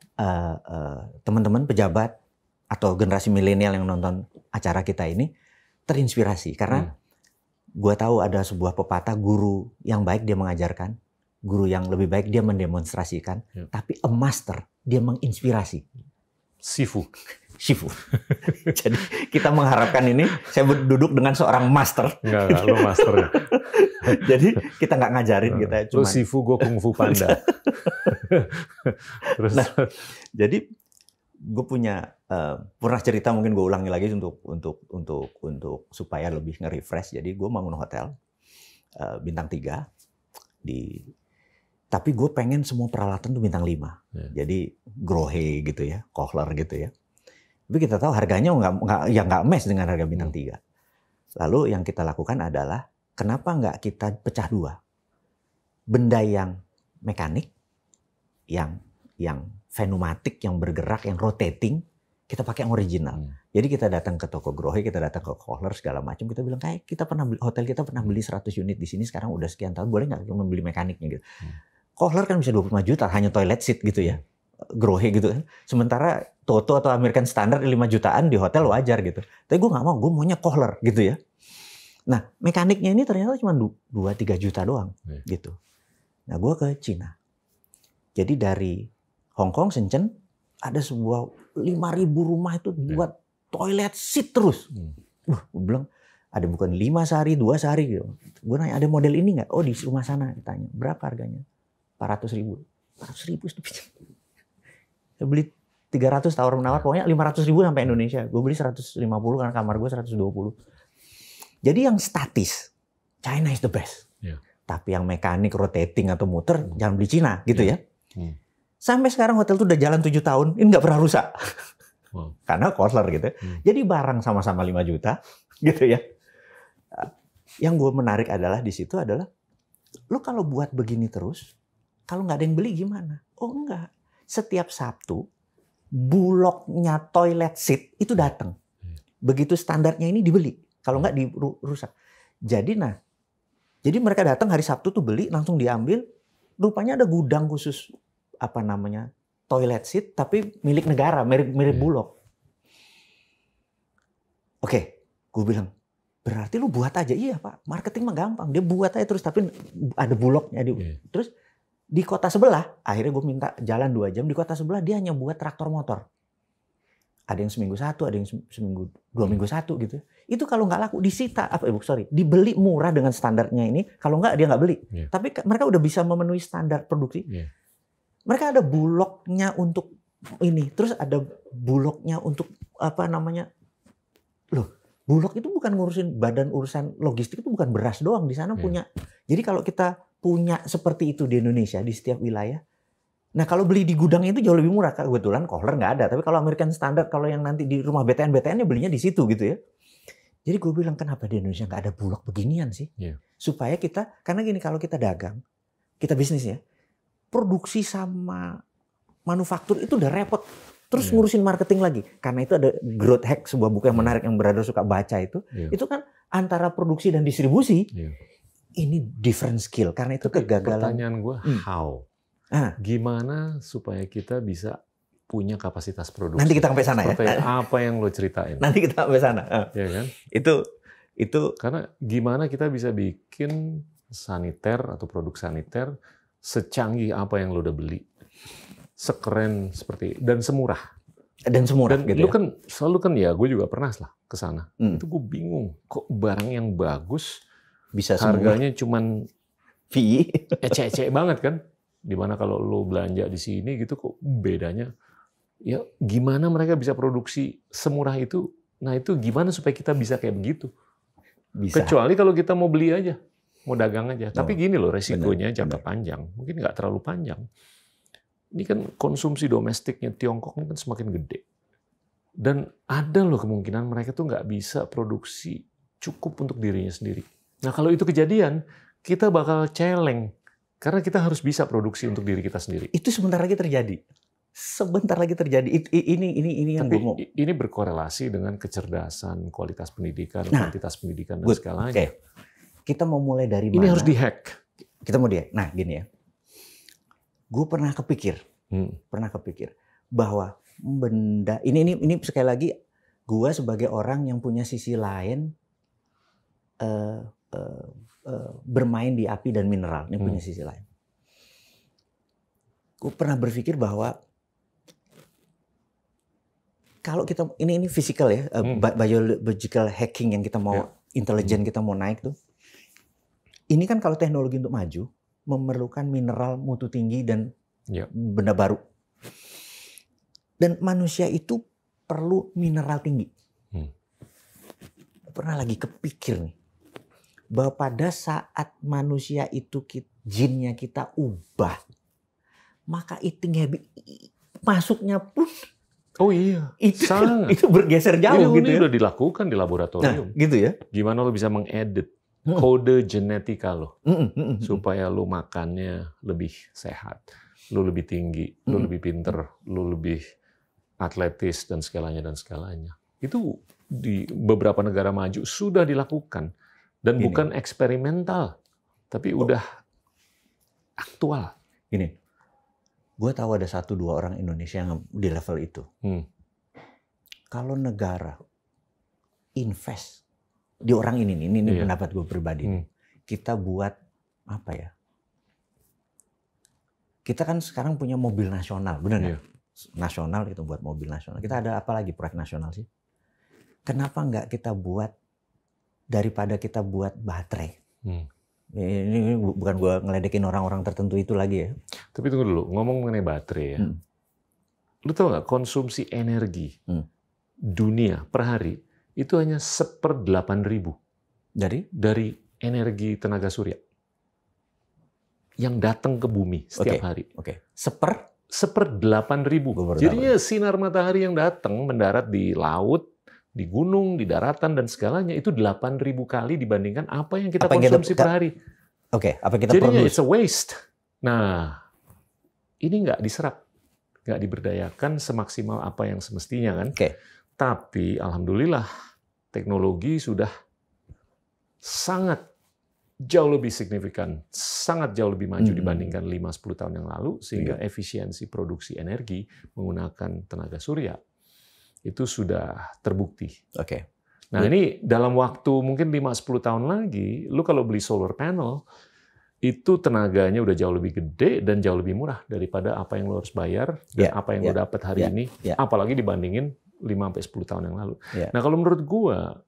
teman-teman pejabat atau generasi milenial yang nonton acara kita ini terinspirasi. Karena gue tahu ada sebuah pepatah, guru yang baik dia mengajarkan, guru yang lebih baik dia mendemonstrasikan, tapi a master dia menginspirasi. Sifu. Jadi kita mengharapkan ini, saya duduk dengan seorang master. Enggak, lo master. Jadi kita nggak ngajarin, kita cuma. Lo Sifu, gue Kung Fu Panda. Terus. Nah, jadi gue punya pernah cerita, mungkin gue ulangi lagi untuk supaya lebih nge-refresh. Jadi gue bangun hotel bintang 3 tapi gue pengen semua peralatan tuh bintang 5. Jadi Grohe gitu ya, Kohler gitu ya. Tapi kita tahu harganya nggak match dengan harga bintang 3. Lalu yang kita lakukan adalah kenapa nggak kita pecah 2? Benda yang mekanik, yang pneumatik, yang bergerak, yang rotating, kita pakai yang original. Jadi kita datang ke toko Grohe, kita datang ke Kohler segala macam, kita bilang kayak hotel kita pernah beli 100 unit di sini, sekarang udah sekian tahun, boleh nggak membeli mekaniknya gitu. Kohler kan bisa 25 juta hanya toilet seat gitu ya. Grohe gitu kan. Sementara Toto atau American Standard 5 jutaan di hotel wajar gitu. Tapi gue nggak mau, gue maunya Kohler gitu ya. Nah, mekaniknya ini ternyata cuma 2-3 juta doang gitu. Nah, gue ke Cina. Jadi dari Hong Kong, Shenzhen, ada sebuah 5.000 rumah itu buat toilet seat terus. Gue bilang, ada bukan 5 sehari, 2 sehari gitu. Gue nanya, ada model ini nggak? Oh, di rumah sana. Ditanya, berapa harganya? 400.000. 400.000 itu. Saya beli 300 tawar-menawar, pokoknya 500.000 sampai Indonesia. Gue beli 150 karena kamar gue 120. Jadi yang statis, China is the best. Tapi yang mekanik, rotating atau muter, jangan beli Cina gitu ya. Sampai sekarang hotel itu udah jalan 7 tahun, ini nggak pernah rusak. Karena Kostler gitu. Jadi barang sama-sama 5 juta gitu ya. Yang gue menarik adalah di situ adalah, lo kalau buat begini terus, kalau nggak ada yang beli gimana? Oh enggak. Setiap Sabtu, bulognya toilet seat itu datang. Begitu standarnya ini dibeli. Kalau nggak dirusak. Jadi mereka datang hari Sabtu tuh beli, langsung diambil. Rupanya ada gudang khusus toilet seat, tapi milik negara, mirip Bulog. Oke, gue bilang, berarti lu buat aja. Iya Pak, marketing mah gampang. Dia buat aja terus, tapi ada Bulognya. Terus di kota sebelah, akhirnya gue minta jalan 2 jam. Di kota sebelah dia hanya buat traktor motor. Ada yang seminggu 1, ada yang seminggu 2 minggu 1 gitu. Itu kalau nggak laku disita, dibeli murah dengan standarnya ini. Kalau nggak dia nggak beli. Tapi mereka udah bisa memenuhi standar produksi. Mereka ada Bulognya untuk ini, terus ada Bulognya untuk loh, Bulog itu bukan ngurusin badan urusan logistik, itu bukan beras doang, di sana punya. Jadi kalau kita punya seperti itu di Indonesia, di setiap wilayah, nah kalau beli di gudang itu jauh lebih murah. Kebetulan Kohler nggak ada, tapi kalau American Standard, kalau yang nanti di rumah BTN-BTN-nya belinya di situ gitu ya. Jadi gue bilang, kenapa di Indonesia nggak ada Bulog beginian sih? Supaya kita, karena gini, kalau kita dagang, kita bisnis ya, produksi sama manufaktur itu udah repot. Terus ngurusin marketing lagi. Karena itu ada Growth Hack, sebuah buku yang menarik yang brother suka baca itu. Itu kan antara produksi dan distribusi. Ini different skill. Karena itu kegagalan. Pertanyaan gue, how? Gimana supaya kita bisa punya kapasitas produksi? Nanti kita sampai sana ya. Apa yang lo ceritain? Nanti kita sampai sana. Ya kan? Itu karena gimana kita bisa bikin saniter atau produk saniter secanggih apa yang lo udah beli, sekeren seperti dan semurah dan gitu lu kan selalu kan ya, gue juga pernah lah ke sana. Itu gue bingung kok barang yang bagus bisa harganya cuman VI ecek-ecek banget kan, dimana kalau lo belanja di sini gitu kok bedanya. Ya gimana mereka bisa produksi semurah itu? Nah itu gimana supaya kita bisa kayak begitu? Bisa. Kecuali kalau kita mau beli aja, mau dagang aja. Tapi gini loh, resikonya jangka panjang. Mungkin nggak terlalu panjang. Ini kan konsumsi domestiknya Tiongkok ini kan semakin gede. Dan ada loh kemungkinan mereka tuh nggak bisa produksi cukup untuk dirinya sendiri. Nah kalau itu kejadian, kita bakal celeng. Karena kita harus bisa produksi untuk diri kita sendiri. Itu sebentar lagi terjadi. Ini yang gue mau. Ini berkorelasi dengan kecerdasan, kualitas pendidikan, kuantitas pendidikan dan segalanya. Okay. Kita mau mulai dari mana? Ini harus dihack. Kita mau dihack. Nah, gini ya. Gue pernah kepikir bahwa benda ini sekali lagi gue sebagai orang yang punya sisi lain bermain di api dan mineral. Ini punya sisi lain. Gue pernah berpikir bahwa kalau kita ini physical ya, biological hacking yang kita mau intelijen kita mau naik tuh. Ini kan kalau teknologi untuk maju memerlukan mineral mutu tinggi dan benda baru. Dan manusia itu perlu mineral tinggi. Pernah lagi kepikir nih bahwa pada saat manusia itu jinnya kita ubah, maka eating habit masuknya pun itu bergeser jauh ini gitu ya. Udah dilakukan di laboratorium. Nah, gitu ya. Gimana lo bisa mengedit kode genetika lo supaya lo makannya lebih sehat, lo lebih tinggi, lo lebih pinter, lo lebih atletis dan segalanya. Itu di beberapa negara maju sudah dilakukan dan bukan eksperimental, tapi udah aktual. Gini. Gue tahu ada 1-2 orang Indonesia yang di level itu. Kalau negara invest di orang ini pendapat gue pribadi. Kita buat apa ya? Kita kan sekarang punya mobil nasional, benar nggak? Nasional itu buat mobil nasional. Kita ada apa lagi proyek nasional sih? Kenapa nggak kita buat daripada kita buat baterai? Ini bukan gue ngeledekin orang-orang tertentu itu lagi ya. Tapi tunggu dulu, ngomong mengenai baterai ya. Lu tahu nggak konsumsi energi dunia per hari itu hanya 1/8.000 dari energi tenaga surya. yang datang ke bumi setiap hari. Oke. 8.000. Jadinya sinar matahari yang datang mendarat di laut, di gunung, di daratan dan segalanya itu 8.000 kali dibandingkan apa yang kita konsumsi per hari. Apa kita jadinya it's a waste. Nah, ini nggak diserap, nggak diberdayakan semaksimal apa yang semestinya kan. Tapi alhamdulillah teknologi sudah sangat jauh lebih signifikan, sangat jauh lebih maju dibandingkan 5-10 tahun yang lalu, sehingga efisiensi produksi energi menggunakan tenaga surya itu sudah terbukti. Nah ini dalam waktu mungkin 5-10 tahun lagi, lu kalau beli solar panel, itu tenaganya udah jauh lebih gede dan jauh lebih murah daripada apa yang lo harus bayar dan apa yang lo dapat hari ini, apalagi dibandingin 5-10 tahun yang lalu. Nah kalau menurut gua,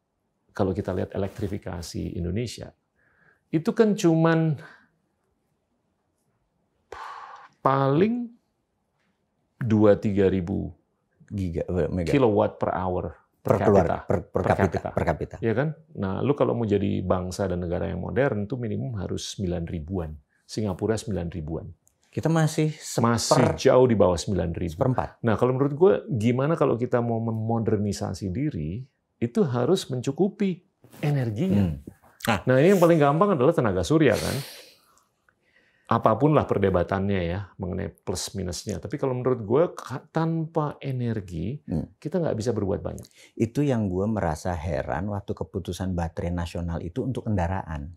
kalau kita lihat elektrifikasi Indonesia, itu kan cuman paling 2-3 ribu kilowatt per hour per kapita. Ya kan? Nah, lu kalau mau jadi bangsa dan negara yang modern itu minimum harus 9 ribuan. Singapura 9 ribuan. Kita masih jauh di bawah 9 ribu. Seperempat. Nah, kalau menurut gue, gimana kalau kita mau memodernisasi diri, itu harus mencukupi energinya. Nah, ini yang paling gampang adalah tenaga surya kan. Apapun lah perdebatannya ya mengenai plus minusnya. Tapi kalau menurut gue tanpa energi kita nggak bisa berbuat banyak. Itu yang gue merasa heran waktu keputusan baterai nasional itu untuk kendaraan.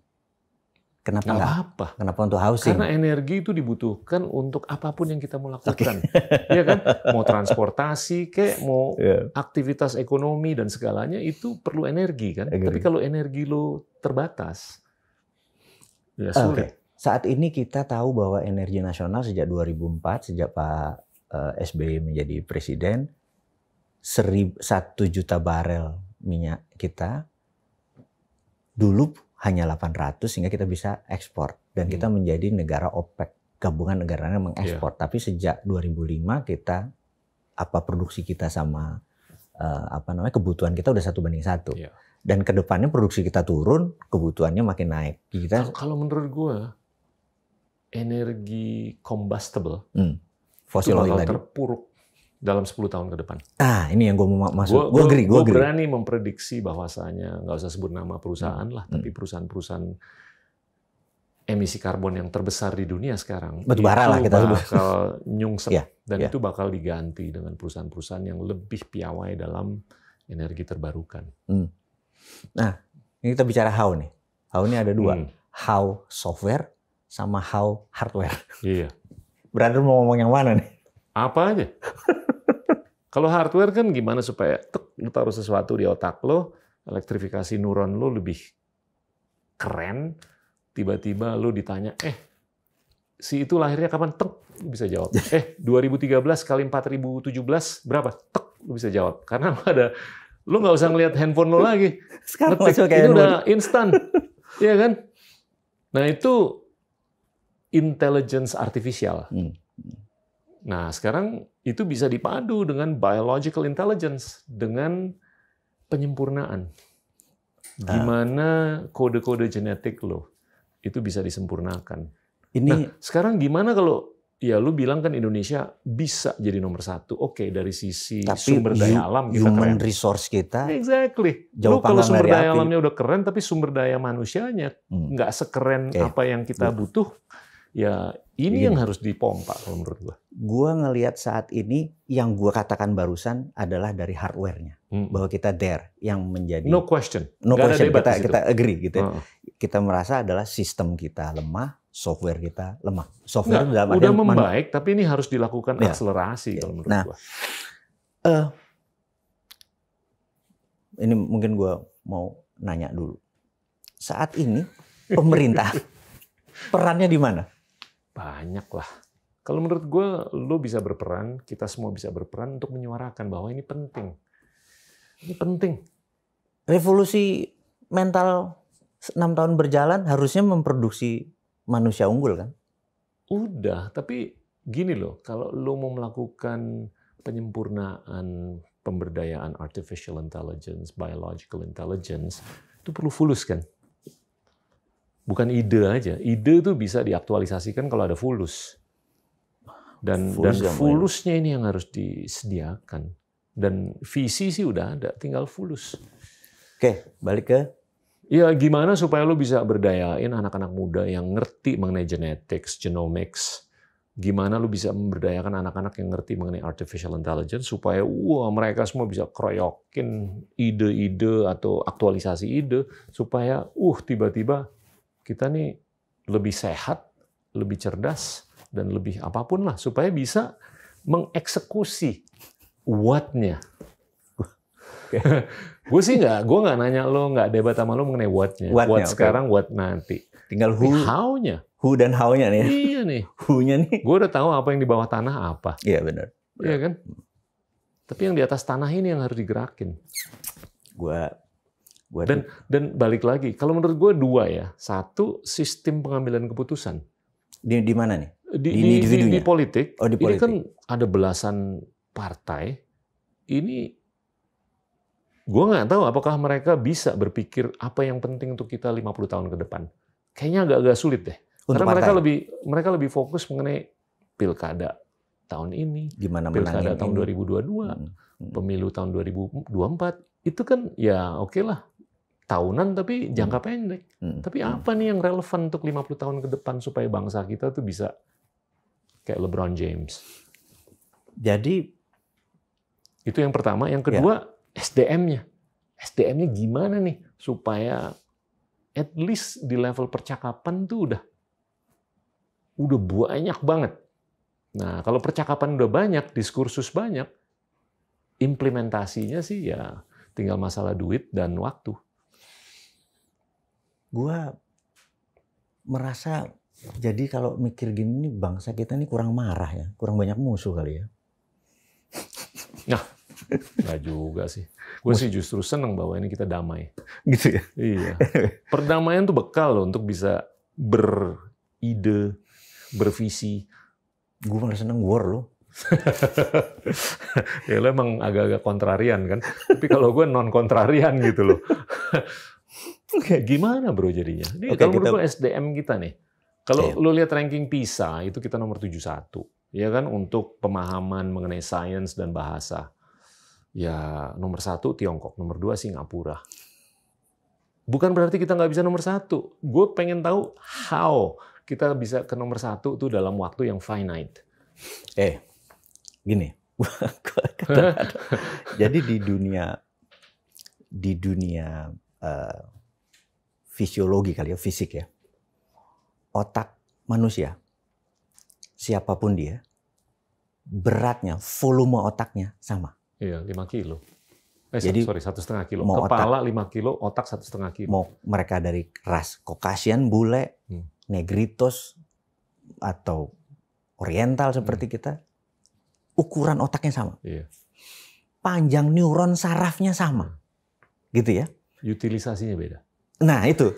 Kenapa nggak? Apa? Kenapa untuk housing? Karena energi itu dibutuhkan untuk apapun yang kita mau lakukan. Ya kan? Mau transportasi, mau aktivitas ekonomi dan segalanya itu perlu energi kan. Tapi kalau energi lo terbatas, ya sulit. Saat ini kita tahu bahwa energi nasional sejak 2004, sejak Pak SBY menjadi presiden, 1 juta barel minyak kita dulu hanya 800 sehingga kita bisa ekspor. Dan kita menjadi negara OPEC, gabungan negara yang mengekspor. Tapi sejak 2005 kita, produksi kita sama kebutuhan kita udah 1:1. Dan kedepannya produksi kita turun, kebutuhannya makin naik. Kalau menurut gue, energi combustible fosil oil terpuruk dalam 10 tahun ke depan. Ini yang gue mau masuk. Gue berani memprediksi bahwasanya, nggak usah sebut nama perusahaan lah, tapi perusahaan-perusahaan emisi karbon yang terbesar di dunia sekarang batubara lah kita sebut, bakal nyungsep dan itu bakal diganti dengan perusahaan-perusahaan yang lebih piawai dalam energi terbarukan. Nah, ini kita bicara how nih. How ini ada dua, how software sama how hardware. Iya. Brother mau ngomong yang mana nih? Apa aja. Kalau hardware kan gimana supaya lu taruh sesuatu di otak lo, elektrifikasi neuron lo lebih keren, tiba-tiba lu ditanya, si itu lahirnya kapan? Lu bisa jawab. 2013 kali 4017 berapa? Lu bisa jawab. Karena lu nggak usah ngelihat handphone lo lagi. Sekarang ini udah instan. Iya kan? Nah, itu intelligence artificial. Nah, sekarang itu bisa dipadu dengan biological intelligence, dengan penyempurnaan. Gimana kode-kode genetik lo itu bisa disempurnakan. Sekarang gimana kalau lu bilang kan Indonesia bisa jadi nomor 1. Oke, dari sisi sumber daya alam kita human keren. resource kita. Exactly. Lu kalau sumber daya alamnya udah keren, tapi sumber daya manusianya nggak sekeren apa yang kita butuh. Ya ini yang harus dipompa kalau menurut gua. Gua ngelihat saat ini yang gua katakan barusan adalah dari hardware-nya. Bahwa kita yang menjadi no question. Kita agree gitu. Kita merasa adalah sistem kita lemah, software kita lemah. Software udah membaik, tapi ini harus dilakukan akselerasi kalau menurut gua. Ini mungkin gua mau nanya dulu. Saat ini pemerintah perannya di mana? Banyak lah. Kalau menurut gue, lo bisa berperan, kita semua bisa berperan untuk menyuarakan bahwa ini penting. Ini penting. Revolusi mental 6 tahun berjalan harusnya memproduksi manusia unggul kan? Udah, tapi gini loh, kalau lo mau melakukan penyempurnaan pemberdayaan artificial intelligence, biological intelligence, itu perlu fulus kan? Bukan ide aja. Ide itu bisa diaktualisasikan kalau ada fulus. Dan fulusnya ini yang harus disediakan. Dan visi sih udah ada, tinggal fulus. Oke, balik ke... Ya gimana supaya lo bisa berdayain anak-anak muda yang ngerti mengenai genetics, genomics. Gimana lo bisa memberdayakan anak-anak yang ngerti mengenai artificial intelligence supaya mereka semua bisa keroyokin ide-ide atau aktualisasi ide supaya tiba-tiba kita nih lebih sehat, lebih cerdas, dan lebih apapun lah, supaya bisa mengeksekusi what-nya. Gue nggak nanya lo, nggak debat sama lo mengenai what-nya. What sekarang, what nanti. Tinggal how-nya. Who dan how-nya nih. Iya nih. Who-nya nih. Gue udah tahu apa yang di bawah tanah apa. Iya benar. Iya kan? Tapi yang di atas tanah ini yang harus digerakin. Dan balik lagi, kalau menurut gue dua ya. Satu, sistem pengambilan keputusan. Di mana nih? Di politik. Oh, di politik. Ini kan ada belasan partai. Ini gue nggak tahu apakah mereka bisa berpikir apa yang penting untuk kita 50 tahun ke depan. Kayaknya agak-agak sulit deh. Karena mereka lebih fokus mengenai pilkada tahun ini, gimana pilkada tahun 2022, pemilu tahun 2024. Itu kan ya oke lah. Tahunan tapi jangka pendek. Tapi apa nih yang relevan untuk 50 tahun ke depan supaya bangsa kita tuh bisa kayak LeBron James. Jadi itu yang pertama. Yang kedua, SDM-nya. SDM-nya gimana nih supaya at least di level percakapan tuh udah banyak banget. Nah, kalau percakapan udah banyak, diskursus banyak, implementasinya sih ya tinggal masalah duit dan waktu. Gua merasa jadi kalau mikir gini nih bangsa kita nih kurang marah ya, kurang banyak musuh kali ya. Nah, nggak juga sih. Gue sih justru seneng bahwa ini kita damai. Gitu ya? Iya. Perdamaian tuh bekal loh untuk bisa beride, bervisi. Gue malah seneng war loh. Ya lo emang agak-agak kontrarian kan. Tapi kalau gue non kontrarian gitu loh. Gimana bro jadinya? Kalau menurut gue SDM kita nih. Kalau lo lihat ranking PISA itu kita nomor 71. Ya kan, untuk pemahaman mengenai sains dan bahasa. Ya nomor 1 Tiongkok, nomor 2 Singapura. Bukan berarti kita nggak bisa nomor 1. Gue pengen tahu how kita bisa ke nomor 1 tuh dalam waktu yang finite. Gini. Jadi di dunia fisiologi kali ya, fisik ya. Otak manusia, siapapun dia, beratnya, volume otaknya sama. Iya, 5 kilo. Jadi 1,5 kilo. Kepala 5 kilo, otak 1,5 kilo. Mau mereka dari ras Caucasian, bule, Negritos, atau Oriental seperti kita, ukuran otaknya sama. Iya. Panjang neuron sarafnya sama. Gitu ya. Utilisasinya beda. Nah itu.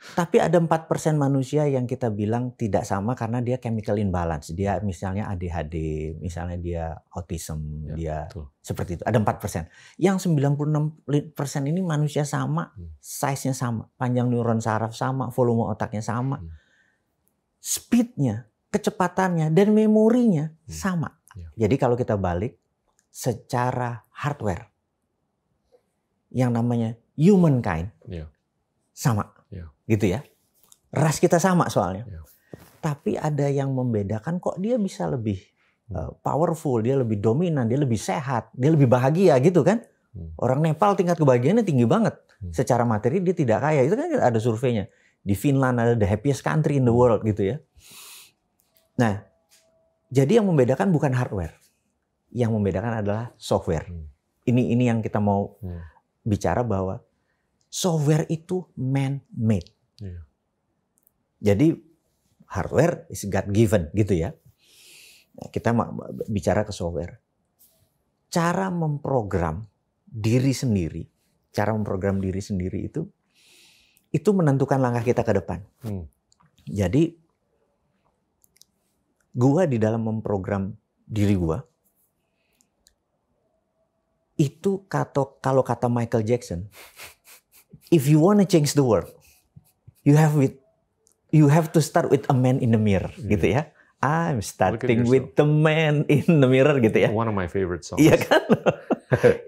Tapi ada 4% manusia yang kita bilang tidak sama karena dia chemical imbalance. Dia misalnya ADHD, misalnya dia autism, dia betul. Seperti itu. Ada 4%. Yang 96% ini manusia sama, size-nya sama, panjang neuron saraf sama, volume otaknya sama, speed-nya, kecepatannya, dan memorinya sama. Jadi kalau kita balik secara hardware, yang namanya humankind sama. Gitu ya. Ras kita sama soalnya. Tapi ada yang membedakan kok dia bisa lebih powerful, dia lebih dominan, dia lebih sehat, dia lebih bahagia gitu kan. Orang Nepal tingkat kebahagiaannya tinggi banget. Secara materi dia tidak kaya. Itu kan ada surveinya. Di Finland ada the happiest country in the world gitu ya. Nah, jadi yang membedakan bukan hardware. Yang membedakan adalah software. Ini yang kita mau bicara bahwa software itu man-made. Jadi hardware is God given gitu ya. Nah, kita bicara ke software. Cara memprogram diri sendiri, itu menentukan langkah kita ke depan. Jadi gua di dalam memprogram diri gua itu kalau kata Michael Jackson, if you wanna change the world, you have You have to start with a man in the mirror, gitu ya. I'm starting with the man in the mirror, gitu ya. One of my favorite songs. Iya kan?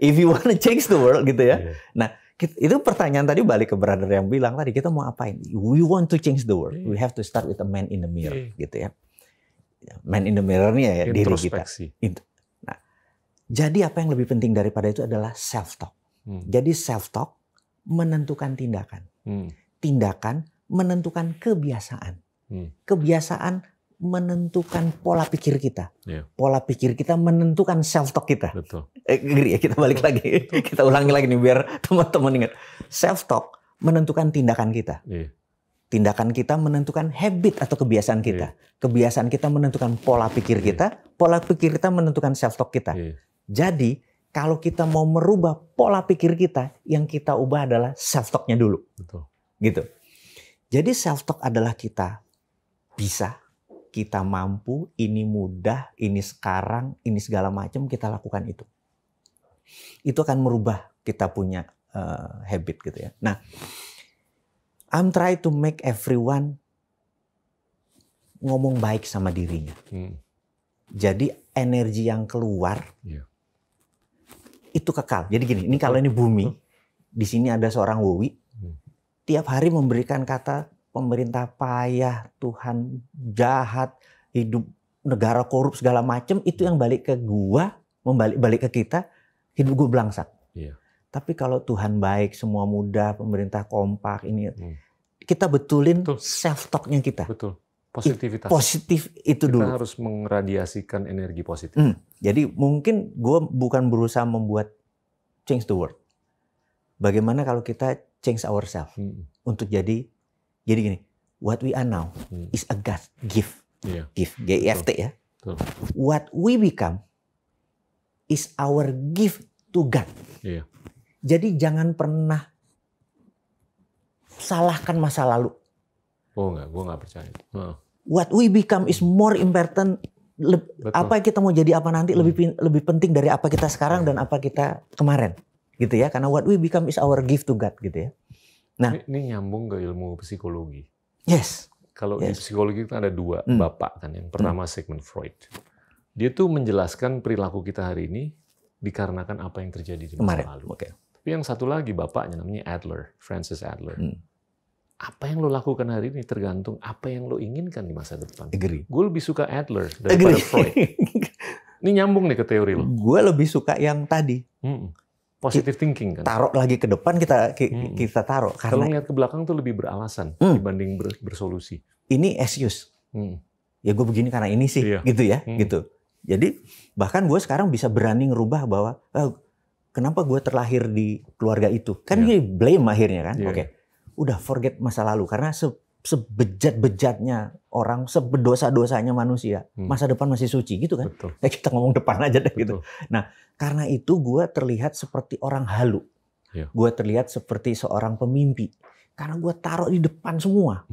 If you wanna change the world, gitu ya. Yeah. Nah, itu pertanyaan tadi balik ke brother yang bilang tadi, kita mau apain? We want to change the world. We have to start with a man in the mirror, gitu ya. Man in the mirror ini ya diri kita. Nah, jadi apa yang lebih penting daripada itu adalah self-talk. Jadi self-talk menentukan tindakan. Tindakan menentukan kebiasaan. Kebiasaan menentukan pola pikir kita. Pola pikir kita menentukan self-talk kita. Betul. Ya, kita balik lagi. Betul. Kita ulangi lagi nih biar teman-teman ingat. Self-talk menentukan tindakan kita. Tindakan kita menentukan habit atau kebiasaan kita. Kebiasaan kita menentukan pola pikir kita. Pola pikir kita menentukan self-talk kita. Jadi, kalau kita mau merubah pola pikir kita, yang kita ubah adalah self-talk-nya dulu. Betul. Gitu. Jadi self-talk adalah kita bisa, kita mampu, ini mudah, ini sekarang, ini segala macam, kita lakukan itu. Itu akan merubah kita punya habit gitu ya. Nah, I'm try to make everyone ngomong baik sama dirinya. Jadi energi yang keluar itu kekal. Jadi gini, ini kalau ini bumi, di sini ada seorang Wowi, tiap hari memberikan kata pemerintah payah, Tuhan jahat, hidup negara korup segala macam, itu yang balik ke gua, balik ke kita, hidup gua belangsak. Tapi kalau Tuhan baik, semua mudah, pemerintah kompak, ini kita betulin self-talk-nya kita. Betul. Positivitas. Positif itu dulu. Kita harus meradiasikan energi positif. Jadi mungkin gua bukan berusaha membuat change the world. Bagaimana kalau kita change ourselves untuk jadi gini, what we are now is a God gift. Gift, G-I-F-T ya. What we become is our gift to God. Jadi jangan pernah salahkan masa lalu. Oh enggak, gue nggak percaya. What we become is more important. Apa kita mau jadi apa nanti lebih penting dari apa kita sekarang dan apa kita kemarin. Gitu ya, karena what we become is our gift to God gitu ya. Nah, ini nyambung ke ilmu psikologi. Yes. Kalau di psikologi itu ada dua bapak kan. Yang pertama Sigmund Freud. Dia tuh menjelaskan perilaku kita hari ini dikarenakan apa yang terjadi di masa lalu. Tapi yang satu lagi bapaknya namanya Adler, Francis Adler. Apa yang lo lakukan hari ini tergantung apa yang lo inginkan di masa depan. Gue lebih suka Adler daripada Freud. Ini nyambung nih ke teori lo. Gue lebih suka yang tadi. Positive thinking kan. Taruh lagi ke depan kita taruh. Kalau ngeliat ke belakang tuh lebih beralasan dibanding bersolusi. Ini excuse. Ya gue begini karena ini sih, gitu ya, gitu. Jadi bahkan gue sekarang bisa berani ngerubah bahwa kenapa gue terlahir di keluarga itu. Kan ini blame akhirnya kan. Udah forget masa lalu karena sebejat-bejatnya orang, seberdosa-dosanya manusia, masa depan masih suci gitu kan. Ya kita ngomong depan aja deh gitu. Nah, karena itu gue terlihat seperti orang halu. Gue terlihat seperti seorang pemimpi. Karena gue taruh di depan semua.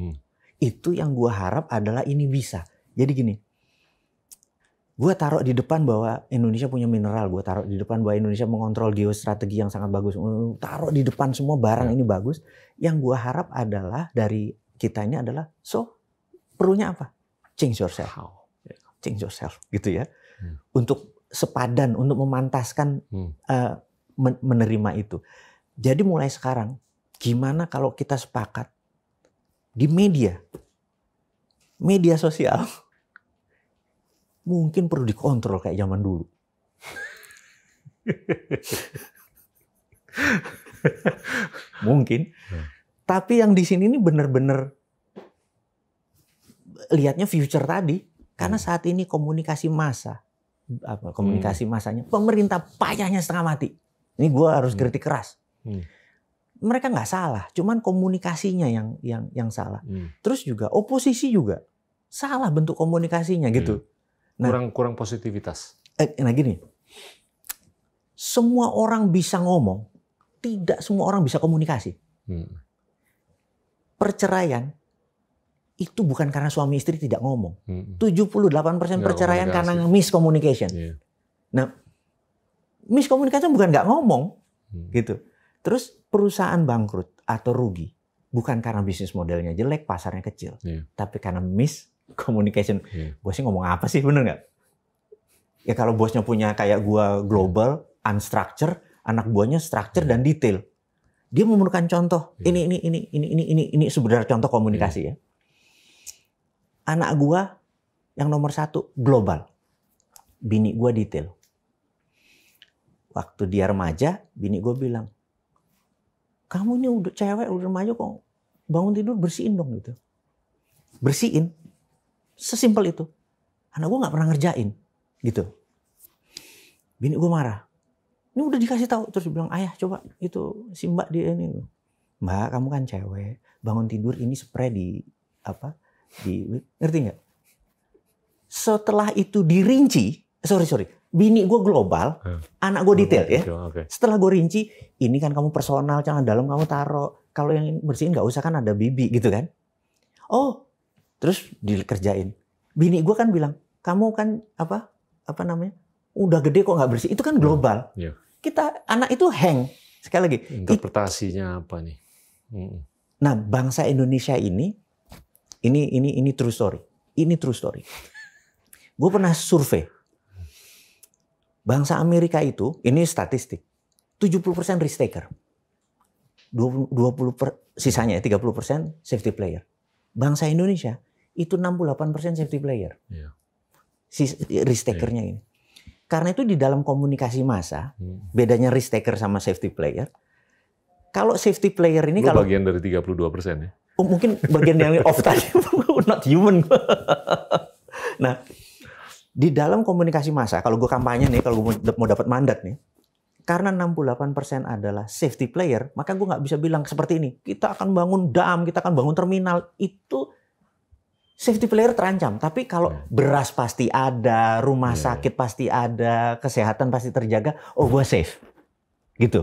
Itu yang gue harap adalah ini bisa. Jadi gini, gue taruh di depan bahwa Indonesia punya mineral. Gue taruh di depan bahwa Indonesia mengontrol geostrategi yang sangat bagus. Taruh di depan semua barang ini bagus. Yang gue harap adalah dari kita ini adalah, perlunya apa? Change yourself. Change yourself gitu ya. Untuk sepadan, untuk memantaskan menerima itu. Jadi mulai sekarang, gimana kalau kita sepakat di media sosial, mungkin perlu dikontrol kayak zaman dulu. Mungkin. Tapi yang di sini ini benar-benar lihatnya future tadi. Karena saat ini komunikasi massa, komunikasi massanya, pemerintah payahnya setengah mati. Ini gue harus kritik keras. Mereka nggak salah, cuman komunikasinya yang salah. Terus juga oposisi juga salah bentuk komunikasinya gitu. Nah, kurang positivitas. Nah gini, semua orang bisa ngomong, tidak semua orang bisa komunikasi. Perceraian itu bukan karena suami istri tidak ngomong. 78% perceraian karena miscommunication. Nah, miscommunication bukan nggak ngomong, gitu. Terus perusahaan bangkrut atau rugi Bukan karena bisnis modelnya jelek, pasarnya kecil. Iya. Tapi karena miscommunication. Iya. Bosnya ngomong apa sih, bener nggak? Ya kalau bosnya punya kayak gua global, unstructured, anak buahnya structure dan detail. Dia memerlukan contoh. Ini sebenarnya contoh komunikasi ya. Anak gua yang nomor 1 global. Bini gua detail. Waktu dia remaja, bini gua bilang, kamu ini udah cewek, udah remaja kok bangun tidur bersihin dong gitu. Bersihin. Sesimpel itu. Anak gue nggak pernah ngerjain gitu. Bini gue marah. Ini udah dikasih tahu, terus bilang, ayah coba itu si mbak dia ini. Mbak, kamu kan cewek, bangun tidur ini spray di ngerti nggak? Setelah itu dirinci, bini gue global, anak gue detail ya. Okay. Setelah gue rinci, ini kan kamu personal, celana dalam kamu taruh. Kalau yang bersihin nggak usah kan ada bibi gitu kan. Oh, terus dikerjain. Bini gue kan bilang, kamu kan apa namanya? Udah gede kok nggak bersih. Itu kan global. Yeah. Kita anak itu hang. Sekali lagi. Interpretasinya apa nih? Nah, bangsa Indonesia ini true story. Ini true story. Gue pernah survei. Bangsa Amerika itu, ini statistik, 70% risk taker. 30% safety player. Bangsa Indonesia itu 68% safety player. Yeah. Risk takernya ini. Karena itu di dalam komunikasi massa, bedanya risk taker sama safety player. Kalau safety player ini kalau bagian dari 32% ya. Oh, mungkin bagian yang off tadi, not human. Nah, di dalam komunikasi massa, kalau gue kampanye nih, kalau gue mau dapat mandat nih, karena 68% adalah safety player, maka gue nggak bisa bilang seperti ini. Kita akan bangun dam, kita akan bangun terminal. Itu safety player terancam. Tapi kalau beras pasti ada, rumah sakit pasti ada, kesehatan pasti terjaga, oh gue safe. Gitu.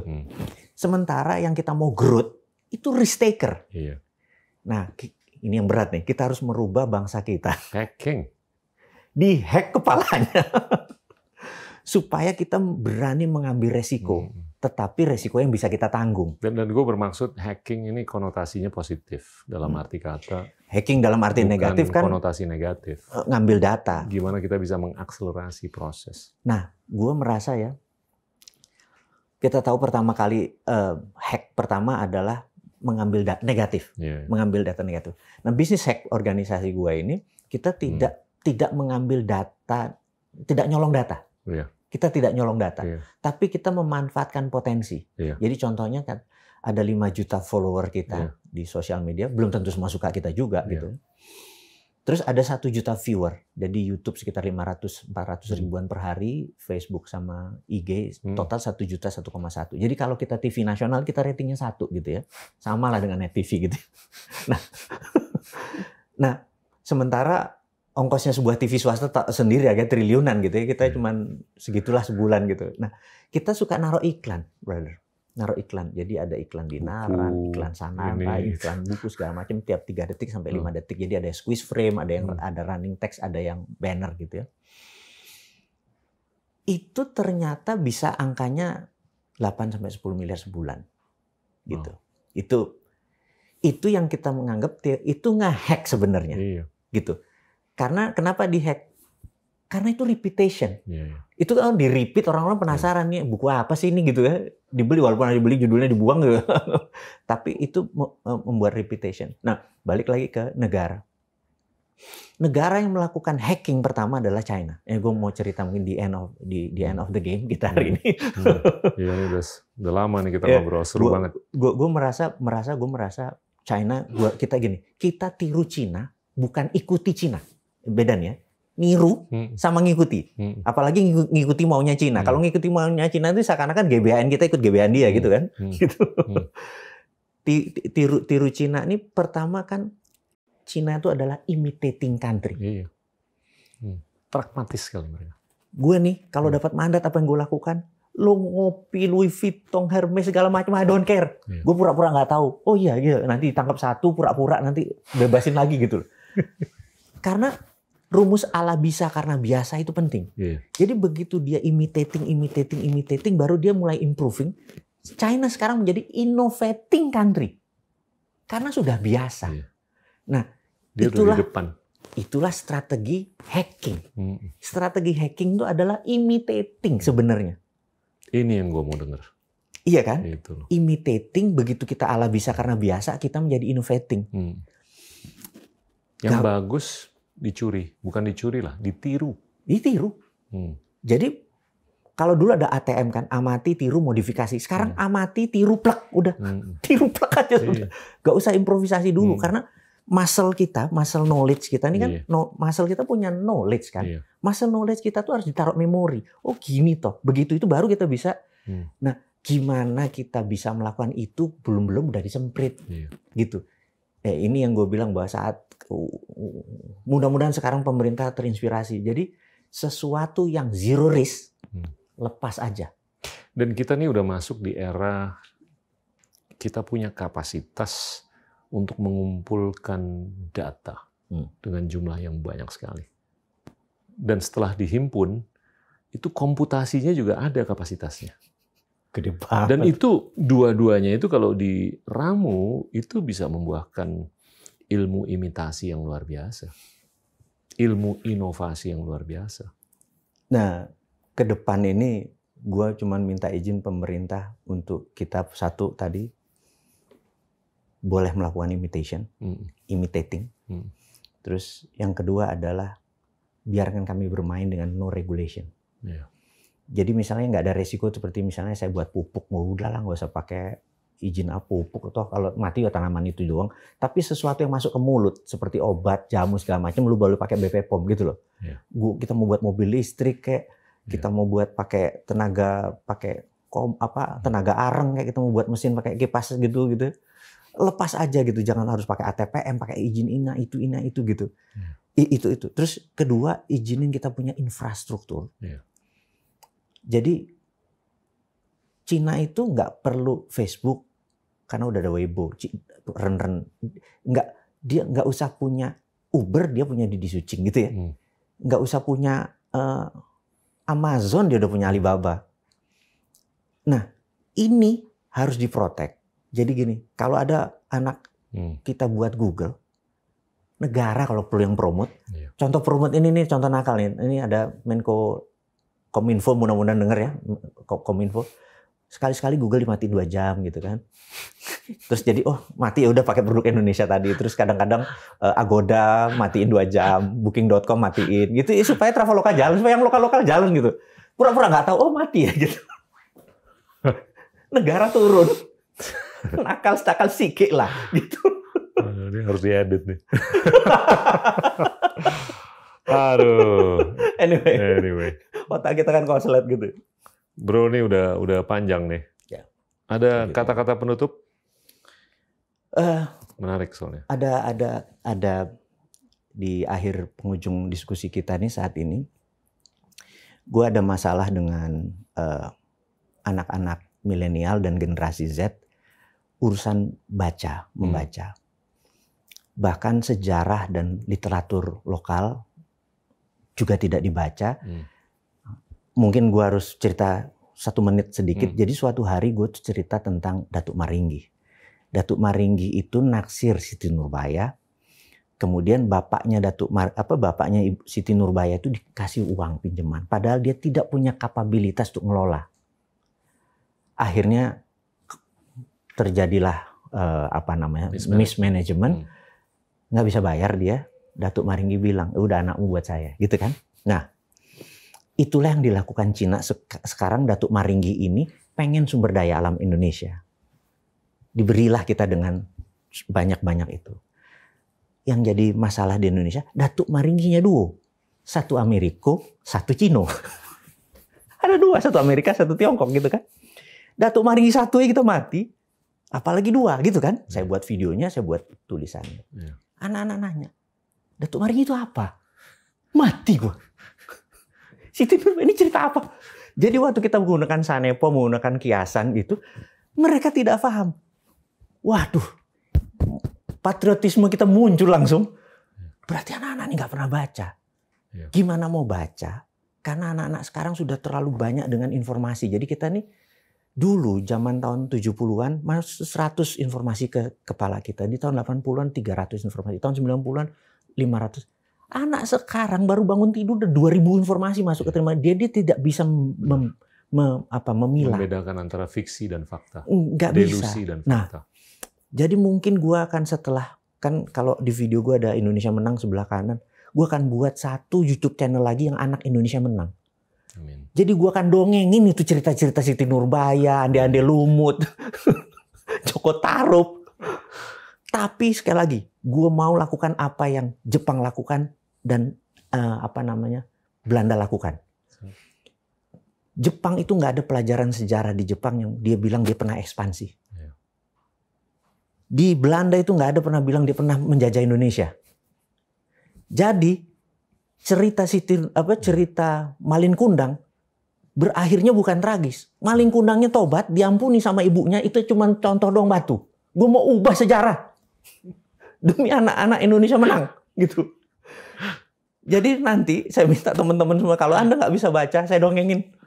Sementara yang kita mau growth, itu risk taker. Iya. Nah, ini yang berat nih. Kita harus merubah bangsa kita. Hacking. Dihack kepalanya. Supaya kita berani mengambil resiko. Tetapi resiko yang bisa kita tanggung. Dan gue bermaksud hacking ini konotasinya positif. Dalam arti kata. Hacking dalam arti negatif kan. Konotasi negatif. Ngambil data. Gimana kita bisa mengakselerasi proses. Nah, gue merasa ya. Kita tahu pertama kali hack pertama adalah mengambil data negatif. Mengambil data negatif. Nah, bisnis hack organisasi gue ini. Kita tidak mengambil data. Tidak nyolong data. Kita tidak nyolong data, tapi kita memanfaatkan potensi. Jadi contohnya kan ada 5 juta follower kita di sosial media, belum tentu semua suka kita juga gitu. Terus ada 1 juta viewer, jadi YouTube sekitar 500-400 ribuan per hari, Facebook sama IG total 1 juta 1,1. Jadi kalau kita TV nasional kita ratingnya 1 gitu ya, sama lah dengan Net TV gitu. Nah sementara ongkosnya sebuah TV swasta sendiri agak triliunan gitu ya. Kita cuman segitulah sebulan gitu. Nah, kita suka naruh iklan, brother. Naruh iklan. Jadi ada iklan di Naran, iklan Sananta, iklan buku segala macam tiap 3 detik sampai 5 detik. Jadi ada squeeze frame, ada yang ada running text, ada yang banner gitu ya. Itu ternyata bisa angkanya 8 sampai 10 miliar sebulan. Gitu. Itu yang kita menganggap itu nge-hack sebenarnya. Gitu. Karena kenapa dihack? Karena itu reputation. Itu kalau di-repeat orang-orang penasaran nih buku apa sih ini gitu ya. Dibeli walaupun dibeli judulnya dibuang gitu. Tapi itu membuat reputation. Nah, balik lagi ke negara. Negara yang melakukan hacking pertama adalah China. Gue mau cerita mungkin di end of the game kita hari ini. Iya, ini udah lama nih kita ngobrol, seru banget. Gue merasa China, kita gini, kita tiru Cina, bukan ikuti Cina. Bedanya niru sama ngikuti. Apalagi ngikuti maunya Cina. Kalau ngikuti maunya Cina itu seakan-akan GBHN kita ikut GBHN dia gitu kan. Gitu. Tiru Cina ini pertama kan Cina itu adalah imitating country. Pragmatis sekali mereka. Gue nih kalau dapat mandat apa yang gue lakukan? Lo ngopi Louis Vuitton, Hermes segala macam, I don't care. Gue pura-pura nggak tahu. Oh iya, nanti ditangkap 1, pura-pura nanti bebasin lagi gitu. Karena rumus ala bisa karena biasa itu penting. Jadi begitu dia imitating, baru dia mulai improving. China sekarang menjadi innovating country. Karena sudah biasa. Iya. Nah, Dia udah di depan. Itulah strategi hacking. Strategi hacking itu adalah imitating sebenarnya. Ini yang gue mau denger. Iya kan? Itu. Imitating, begitu kita ala bisa karena biasa, kita menjadi innovating. Yang bagus dicuri, bukan dicuri lah, ditiru. Ditiru. Jadi kalau dulu ada ATM kan, amati, tiru, modifikasi. Sekarang amati, tiru, plek, udah. Tiru, plek aja udah. Gak usah improvisasi dulu karena muscle kita, muscle knowledge kita ini kan, muscle kita punya knowledge kan. Muscle knowledge kita tuh harus ditaruh memori. Oh gini toh, begitu itu baru kita bisa. Nah, gimana kita bisa melakukan itu belum udah disemprit gitu. Ini yang gue bilang bahwa saat mudah-mudahan sekarang pemerintah terinspirasi. Jadi sesuatu yang zero risk lepas aja. Dan kita nih udah masuk di era kita punya kapasitas untuk mengumpulkan data dengan jumlah yang banyak sekali. Dan setelah dihimpun, itu komputasinya juga ada kapasitasnya. Gede banget. Dan itu dua-duanya itu kalau diramu, itu bisa membuahkan ilmu imitasi yang luar biasa. Ilmu inovasi yang luar biasa. Nah, ke depan ini gue cuman minta izin pemerintah untuk kita satu tadi, boleh melakukan imitating. Terus yang kedua adalah biarkan kami bermain dengan no regulation. Jadi misalnya nggak ada resiko seperti misalnya saya buat pupuk, udahlah nggak usah pakai izin pupuk, atau kalau mati ya tanaman itu doang. Tapi sesuatu yang masuk ke mulut seperti obat, jamu segala macam, lu baru pakai BP POM gitu loh. Kita mau buat mobil listrik kayak, kita mau buat pakai tenaga areng kayak, kita mau buat mesin pakai kipas gitu. Lepas aja gitu, jangan harus pakai ATPM, pakai izin itu gitu. Itu. Terus kedua, izinin kita punya infrastruktur. Jadi Cina itu nggak perlu Facebook karena udah ada Weibo, dia nggak usah punya Uber, dia punya Didi Sucing gitu ya. Nggak usah punya Amazon, dia udah punya Alibaba. Nah, ini harus diprotek. Jadi gini, kalau ada anak kita buat Google, negara kalau perlu yang promote, contoh promote ini nih, contoh nakal nih, ini ada Menko Kominfo, mudah-mudahan denger ya, Kominfo, sekali-sekali Google dimatiin 2 jam gitu kan. Terus jadi, mati ya udah pakai produk Indonesia tadi. Terus kadang-kadang Agoda matiin 2 jam, Booking.com matiin gitu, supaya Traveloka jalan, supaya yang lokal-lokal jalan gitu. Pura-pura nggak tahu, mati ya gitu. Negara turun. Nakal sikik lah gitu. Ini harus diedit nih. Aduh. Anyway. Otak kita kan konslet gitu. Bro, ini udah panjang nih. Ya. Ada kata-kata penutup? Menarik soalnya. Ada di akhir penghujung diskusi kita nih saat ini. Gue ada masalah dengan anak-anak milenial dan generasi Z. Urusan membaca. Bahkan sejarah dan literatur lokal juga tidak dibaca. Mungkin gue harus cerita 1 menit sedikit. Jadi suatu hari gue cerita tentang Datuk Maringgi. Datuk Maringgi itu naksir Siti Nurbaya. Kemudian bapaknya Siti Nurbaya itu dikasih uang pinjaman. Padahal dia tidak punya kapabilitas untuk ngelola. Akhirnya terjadilah mismanagement, nggak bisa bayar dia. Datuk Maringgi bilang, udah anakmu buat saya, gitu kan? Nah, itulah yang dilakukan Cina sekarang. Datuk Maringgi ini pengen sumber daya alam Indonesia, diberilah kita dengan banyak-banyak itu. Yang jadi masalah di Indonesia, Datuk Maringginya 2, 1 Amerika, 1 Cina. Ada 2, 1 Amerika, 1 Tiongkok gitu kan? Datuk Maringgi 1 ya kita mati. Apalagi 2 gitu kan. Saya buat videonya, saya buat tulisannya. Anak-anak nanya, Datuk Maringgi itu apa? Mati gua. Siti Nurbaya ini cerita apa? Jadi waktu kita menggunakan sanepo, menggunakan kiasan itu, mereka tidak paham. Waduh, patriotisme kita muncul langsung. Berarti anak-anak ini nggak pernah baca. Gimana mau baca? Karena anak-anak sekarang sudah terlalu banyak dengan informasi. Jadi kita nih Dulu zaman tahun 70-an masuk 100 informasi ke kepala kita. Di tahun 80-an 300 informasi. Tahun 90-an 500. Anak sekarang baru bangun tidur udah 2000 informasi masuk ke telinga dia tidak bisa memilah. Membedakan antara fiksi dan fakta. Nggak delusi bisa. Dan fakta. Nah, jadi mungkin gua akan setelah, kan kalau di video gua ada Indonesia Menang sebelah kanan, gua akan buat satu YouTube channel lagi yang anak Indonesia Menang. Amin. Jadi gua akan dongengin itu cerita-cerita Siti Nurbaya, Ande-Ande Lumut, Joko Tarub. Tapi sekali lagi, gua mau lakukan apa yang Jepang lakukan dan Belanda lakukan. Jepang itu nggak ada pelajaran sejarah di Jepang yang dia bilang dia pernah ekspansi. Di Belanda itu nggak ada pernah bilang dia pernah menjajah Indonesia. Jadi cerita Malin Kundang berakhirnya bukan tragis. Malin Kundangnya tobat, diampuni sama ibunya, itu cuma contoh doang batu. Gue mau ubah sejarah demi anak-anak Indonesia Menang, gitu. Jadi nanti saya minta teman-teman semua, kalau Anda nggak bisa baca, saya dongengin.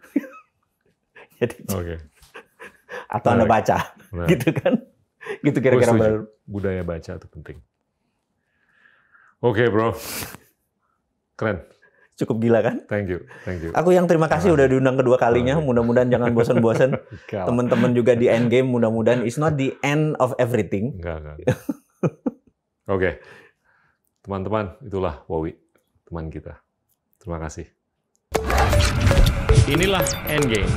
Jadi, atau Anda baca, gitu kan? Gitu kira-kira. Budaya baca itu penting. Oke, bro. Keren. Cukup gila kan? Thank you. Aku yang terima kasih udah diundang kedua kalinya. Mudah-mudahan jangan bosan-bosan. Teman-teman juga di Endgame, mudah-mudahan it's not the end of everything. Enggak. Oke. Teman-teman, itulah Wowi, teman kita. Terima kasih. Inilah Endgame.